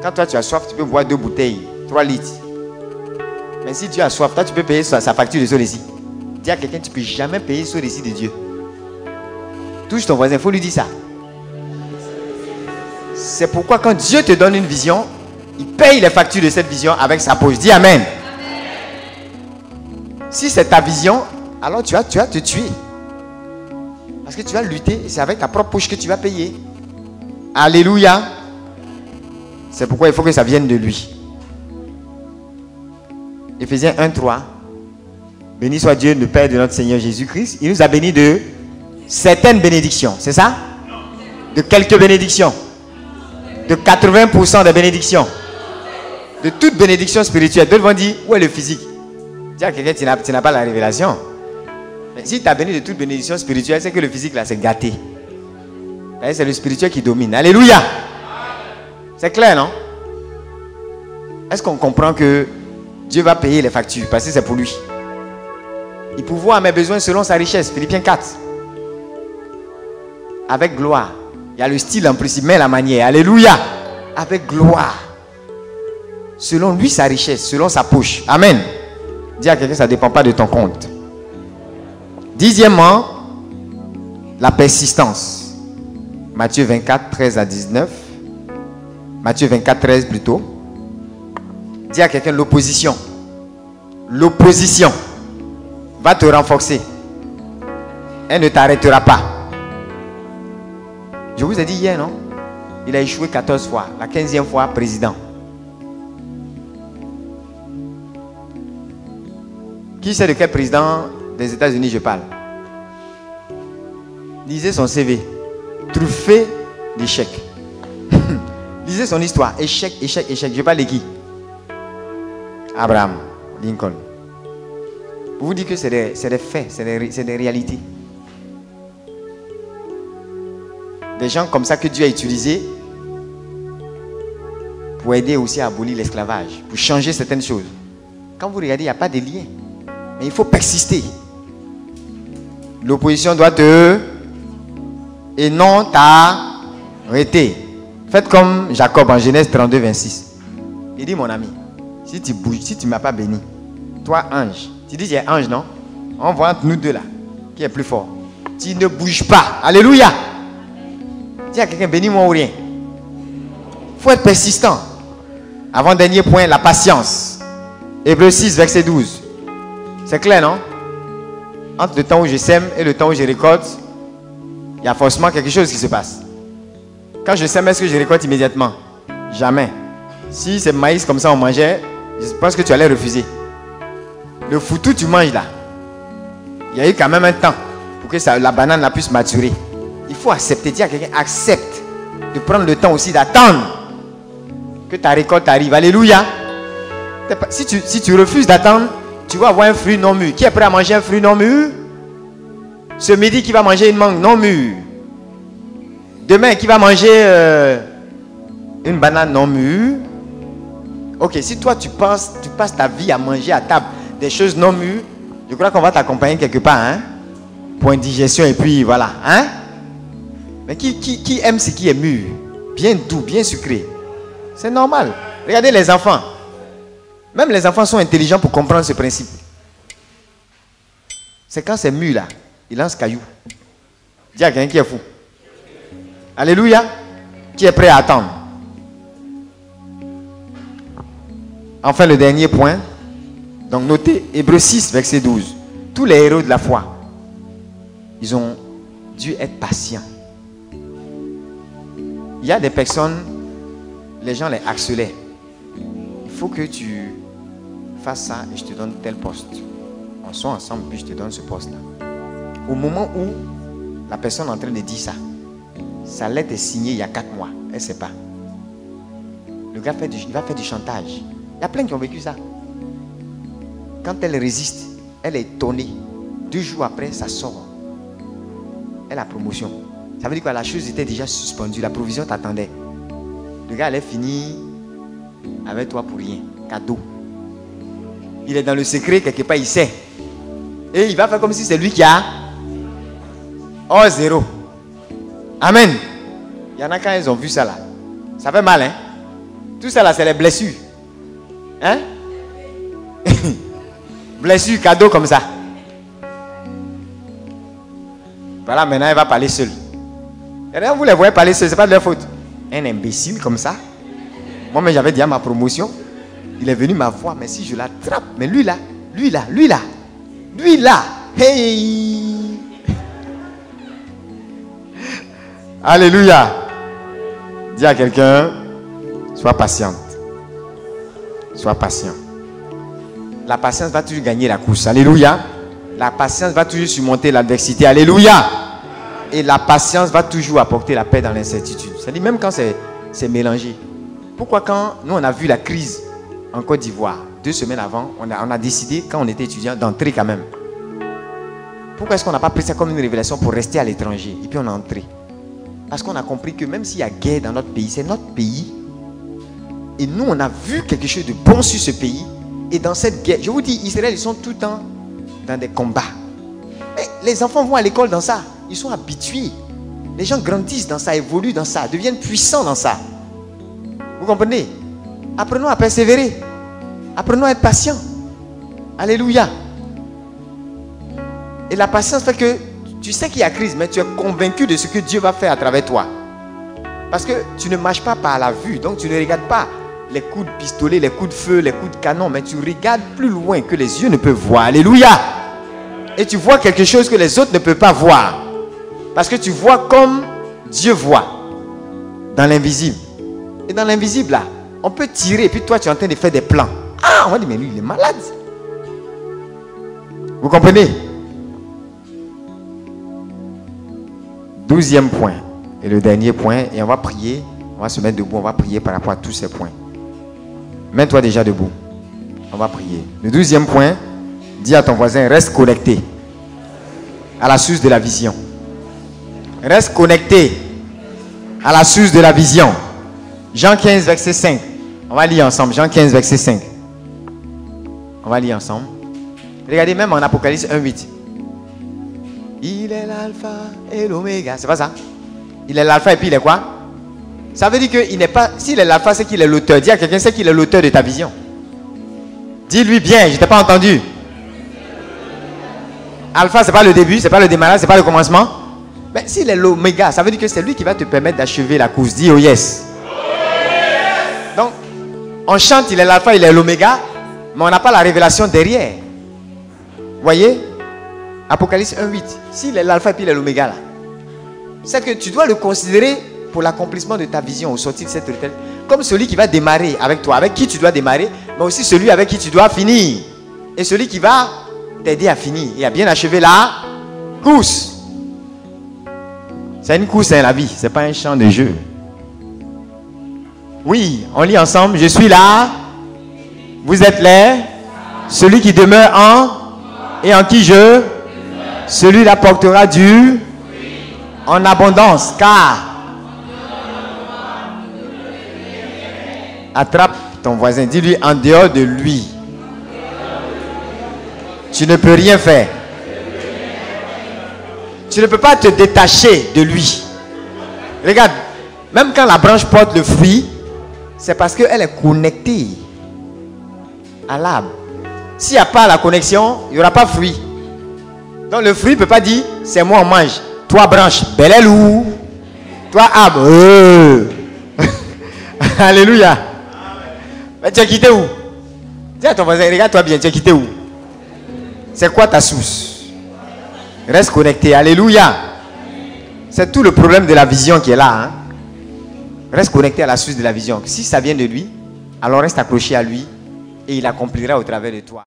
Speaker 5: Quand toi, tu as soif, tu peux boire 2 bouteilles, 3 litres. Mais si Dieu a soif, toi, tu peux payer sa facture de ce récit. Dis à quelqu'un, tu ne peux jamais payer ce récit de Dieu. Touche ton voisin, il faut lui dire ça. C'est pourquoi quand Dieu te donne une vision, il paye les factures de cette vision avec sa poche. Dis Amen. Si c'est ta vision, alors tu vas te tuer. Parce que tu vas lutter et c'est avec ta propre poche que tu vas payer. Alléluia. C'est pourquoi il faut que ça vienne de lui. Éphésiens 1:3. Béni soit Dieu, le Père de notre Seigneur Jésus-Christ. Il nous a bénis de certaines bénédictions. C'est ça? De quelques bénédictions. De 80% des bénédictions. De toute bénédiction spirituelle. D'autres vont dire, où est le physique? Dis à quelqu'un, tu n'as pas la révélation. Mais si tu as béni de toute bénédiction spirituelle, c'est que le physique là, c'est gâté. C'est le spirituel qui domine. Alléluia. C'est clair, non? Est-ce qu'on comprend que Dieu va payer les factures parce que c'est pour lui? Il pourvoit à mes besoins selon sa richesse. Philippiens 4. Avec gloire. Il y a le style en plus, il met la manière. Alléluia. Avec gloire. Selon lui, sa richesse, selon sa poche. Amen. Dis à quelqu'un, ça ne dépend pas de ton compte. Dixièmement, la persistance. Matthieu 24, 13 à 19. Matthieu 24, 13 plutôt. Dis à quelqu'un, l'opposition. L'opposition va te renforcer. Elle ne t'arrêtera pas. Je vous ai dit hier, non? Il a échoué 14 fois. La 15e fois, président. Qui sait de quel président des États-Unis je parle? Lisez son CV. Truffé d'échecs. Lisez son histoire. Échec, échec, échec. Je parle de qui? Abraham Lincoln. Pour vous dire que c'est des faits, c'est des réalités. Des gens comme ça que Dieu a utilisés pour aider aussi à abolir l'esclavage, pour changer certaines choses. Quand vous regardez, il n'y a pas de lien. Mais il faut persister. L'opposition doit te... et non t'arrêter. Faites comme Jacob en Genèse 32, 26. Il dit, mon ami, si tu bouges, si tu ne m'as pas béni, toi ange, tu dis, c'est ange, non? On voit entre nous deux là, qui est plus fort. Tu ne bouges pas. Alléluia. Dis à quelqu'un, bénis-moi ou rien. Il faut être persistant. Avant-dernier point, la patience. Hébreux 6, verset 12. C'est clair, non? Entre le temps où je sème et le temps où je récolte, il y a forcément quelque chose qui se passe. Quand je sème, est-ce que je récolte immédiatement? Jamais. Si c'est maïs comme ça on mangeait, je pense que tu allais refuser. Le foutu tu manges là, il y a eu quand même un temps pour que la banane la puisse maturer. Il faut accepter, dire à quelqu'un, accepte de prendre le temps aussi d'attendre que ta récolte arrive. Alléluia. Si tu refuses d'attendre, tu vas avoir un fruit non mûr. Qui est prêt à manger un fruit non mûr? Ce midi, qui va manger une mangue non mûre? Demain, qui va manger une banane non mûre? Ok, si toi tu passes ta vie à manger à table des choses non mûres, je crois qu'on va t'accompagner quelque part, hein? Pour une digestion et puis voilà, hein? Mais qui aime ce qui est mûr? Bien doux, bien sucré. C'est normal. Regardez les enfants. Même les enfants sont intelligents pour comprendre ce principe. C'est quand c'est mûr là, ils lancent cailloux. Dis à quelqu'un qui est fou. Alléluia. Qui est prêt à attendre? Enfin, le dernier point. Donc, notez Hébreux 6, verset 12. Tous les héros de la foi, ils ont dû être patients. Il y a des personnes, les gens les harcelaient. Il faut que tu fasses ça et je te donne tel poste. On soit ensemble puis je te donne ce poste-là. Au moment où la personne est en train de dire ça, sa lettre est signée il y a 4 mois. Elle ne sait pas. Le gars va faire du chantage. Il y a plein qui ont vécu ça. Quand elle résiste, elle est étonnée. 2 jours après, ça sort. Elle a promotion. Ça veut dire que la chose était déjà suspendue. La provision t'attendait. Le gars allait finir avec toi pour rien. Cadeau. Il est dans le secret, quelque part, il sait. Et il va faire comme si c'est lui qui a... Oh, 0. Amen. Il y en a quand ils ont vu ça là. Ça fait mal, hein? Tout ça là, c'est les blessures. Hein? Blessures, cadeau comme ça. Voilà, maintenant elle va parler seule. Et là, vous les voyez parler seule, c'est pas de leur faute. Un imbécile comme ça. Moi, mais j'avais dit à ma promotion, il est venu m'avoir, mais si je l'attrape, mais lui là, Lui là, hey. Alléluia. Dis à quelqu'un, sois patiente. Sois patient. La patience va toujours gagner la course. Alléluia. La patience va toujours surmonter l'adversité. Alléluia. Et la patience va toujours apporter la paix dans l'incertitude. C'est-à-dire même quand c'est mélangé. Pourquoi quand nous on a vu la crise en Côte d'Ivoire, 2 semaines avant, on a décidé quand on était étudiant d'entrer quand même. Pourquoi est-ce qu'on n'a pas pris ça comme une révélation pour rester à l'étranger et puis on est entré? Parce qu'on a compris que même s'il y a guerre dans notre pays, c'est notre pays. Et nous on a vu quelque chose de bon sur ce pays. Et dans cette guerre, je vous dis, Israël, ils sont tout le temps dans des combats. Mais les enfants vont à l'école dans ça. Ils sont habitués. Les gens grandissent dans ça, évoluent dans ça, deviennent puissants dans ça. Vous comprenez? Apprenons à persévérer. Apprenons à être patients. Alléluia. Et la patience fait que tu sais qu'il y a crise, mais tu es convaincu de ce que Dieu va faire à travers toi. Parce que tu ne marches pas par la vue, donc tu ne regardes pas les coups de pistolet, les coups de feu, les coups de canon, mais tu regardes plus loin que les yeux ne peuvent voir. Alléluia. Et tu vois quelque chose que les autres ne peuvent pas voir. Parce que tu vois comme Dieu voit. Dans l'invisible. Et dans l'invisible là, on peut tirer et puis toi tu es en train de faire des plans. Ah, on va dire mais lui il est malade. Vous comprenez? 12e point. Et le dernier point, et on va prier. On va se mettre debout, on va prier par rapport à tous ces points. Mets-toi déjà debout. On va prier. Le 12e point, dis à ton voisin, reste connecté à la source de la vision. Reste connecté à la source de la vision. Jean 15, verset 5. On va lire ensemble. Jean 15, verset 5. On va lire ensemble. Regardez même en Apocalypse 1, 8. Il est l'alpha et l'oméga. C'est pas ça? Il est l'alpha et puis il est quoi? Ça veut dire qu'il n'est pas... S'il est l'alpha, c'est qu'il est l'auteur. Dis à quelqu'un, c'est qu'il est l'auteur de ta vision. Dis-lui bien, je ne t'ai pas entendu. Alpha, ce n'est pas le début, ce n'est pas le démarrage, ce n'est pas le commencement. Mais s'il est l'oméga, ça veut dire que c'est lui qui va te permettre d'achever la course. Dis oh yes. Donc, on chante, il est l'alpha, il est l'oméga, mais on n'a pas la révélation derrière. Vous voyez? Apocalypse 1, 8. S'il est l'alpha et puis il est l'oméga là, c'est que tu dois le considérer pour l'accomplissement de ta vision au sortir de cette retraite comme celui qui va démarrer avec toi, avec qui tu dois démarrer, mais aussi celui avec qui tu dois finir. Et celui qui va t'aider à finir et à bien achever la course. C'est une course, hein, la vie, c'est pas un champ de jeu. Oui, on lit ensemble. Je suis là, vous êtes là, celui qui demeure en et en qui je, celui-là portera du en abondance, car attrape ton voisin, dis-lui en dehors de lui, tu ne peux rien faire. Tu ne peux pas te détacher de lui. Regarde, même quand la branche porte le fruit, c'est parce qu'elle est connectée à l'arbre. S'il n'y a pas la connexion, il n'y aura pas de fruit. Donc le fruit ne peut pas dire, c'est moi on mange. Toi branche, bel loup. Toi arbre. Alléluia. Mais tu as quitté où? Dis à ton voisin, regarde-toi bien, tu as quitté où? C'est quoi ta source? Reste connecté. Alléluia. C'est tout le problème de la vision qui est là. Hein? Reste connecté à la source de la vision. Si ça vient de lui, alors reste accroché à lui et il accomplira au travers de toi.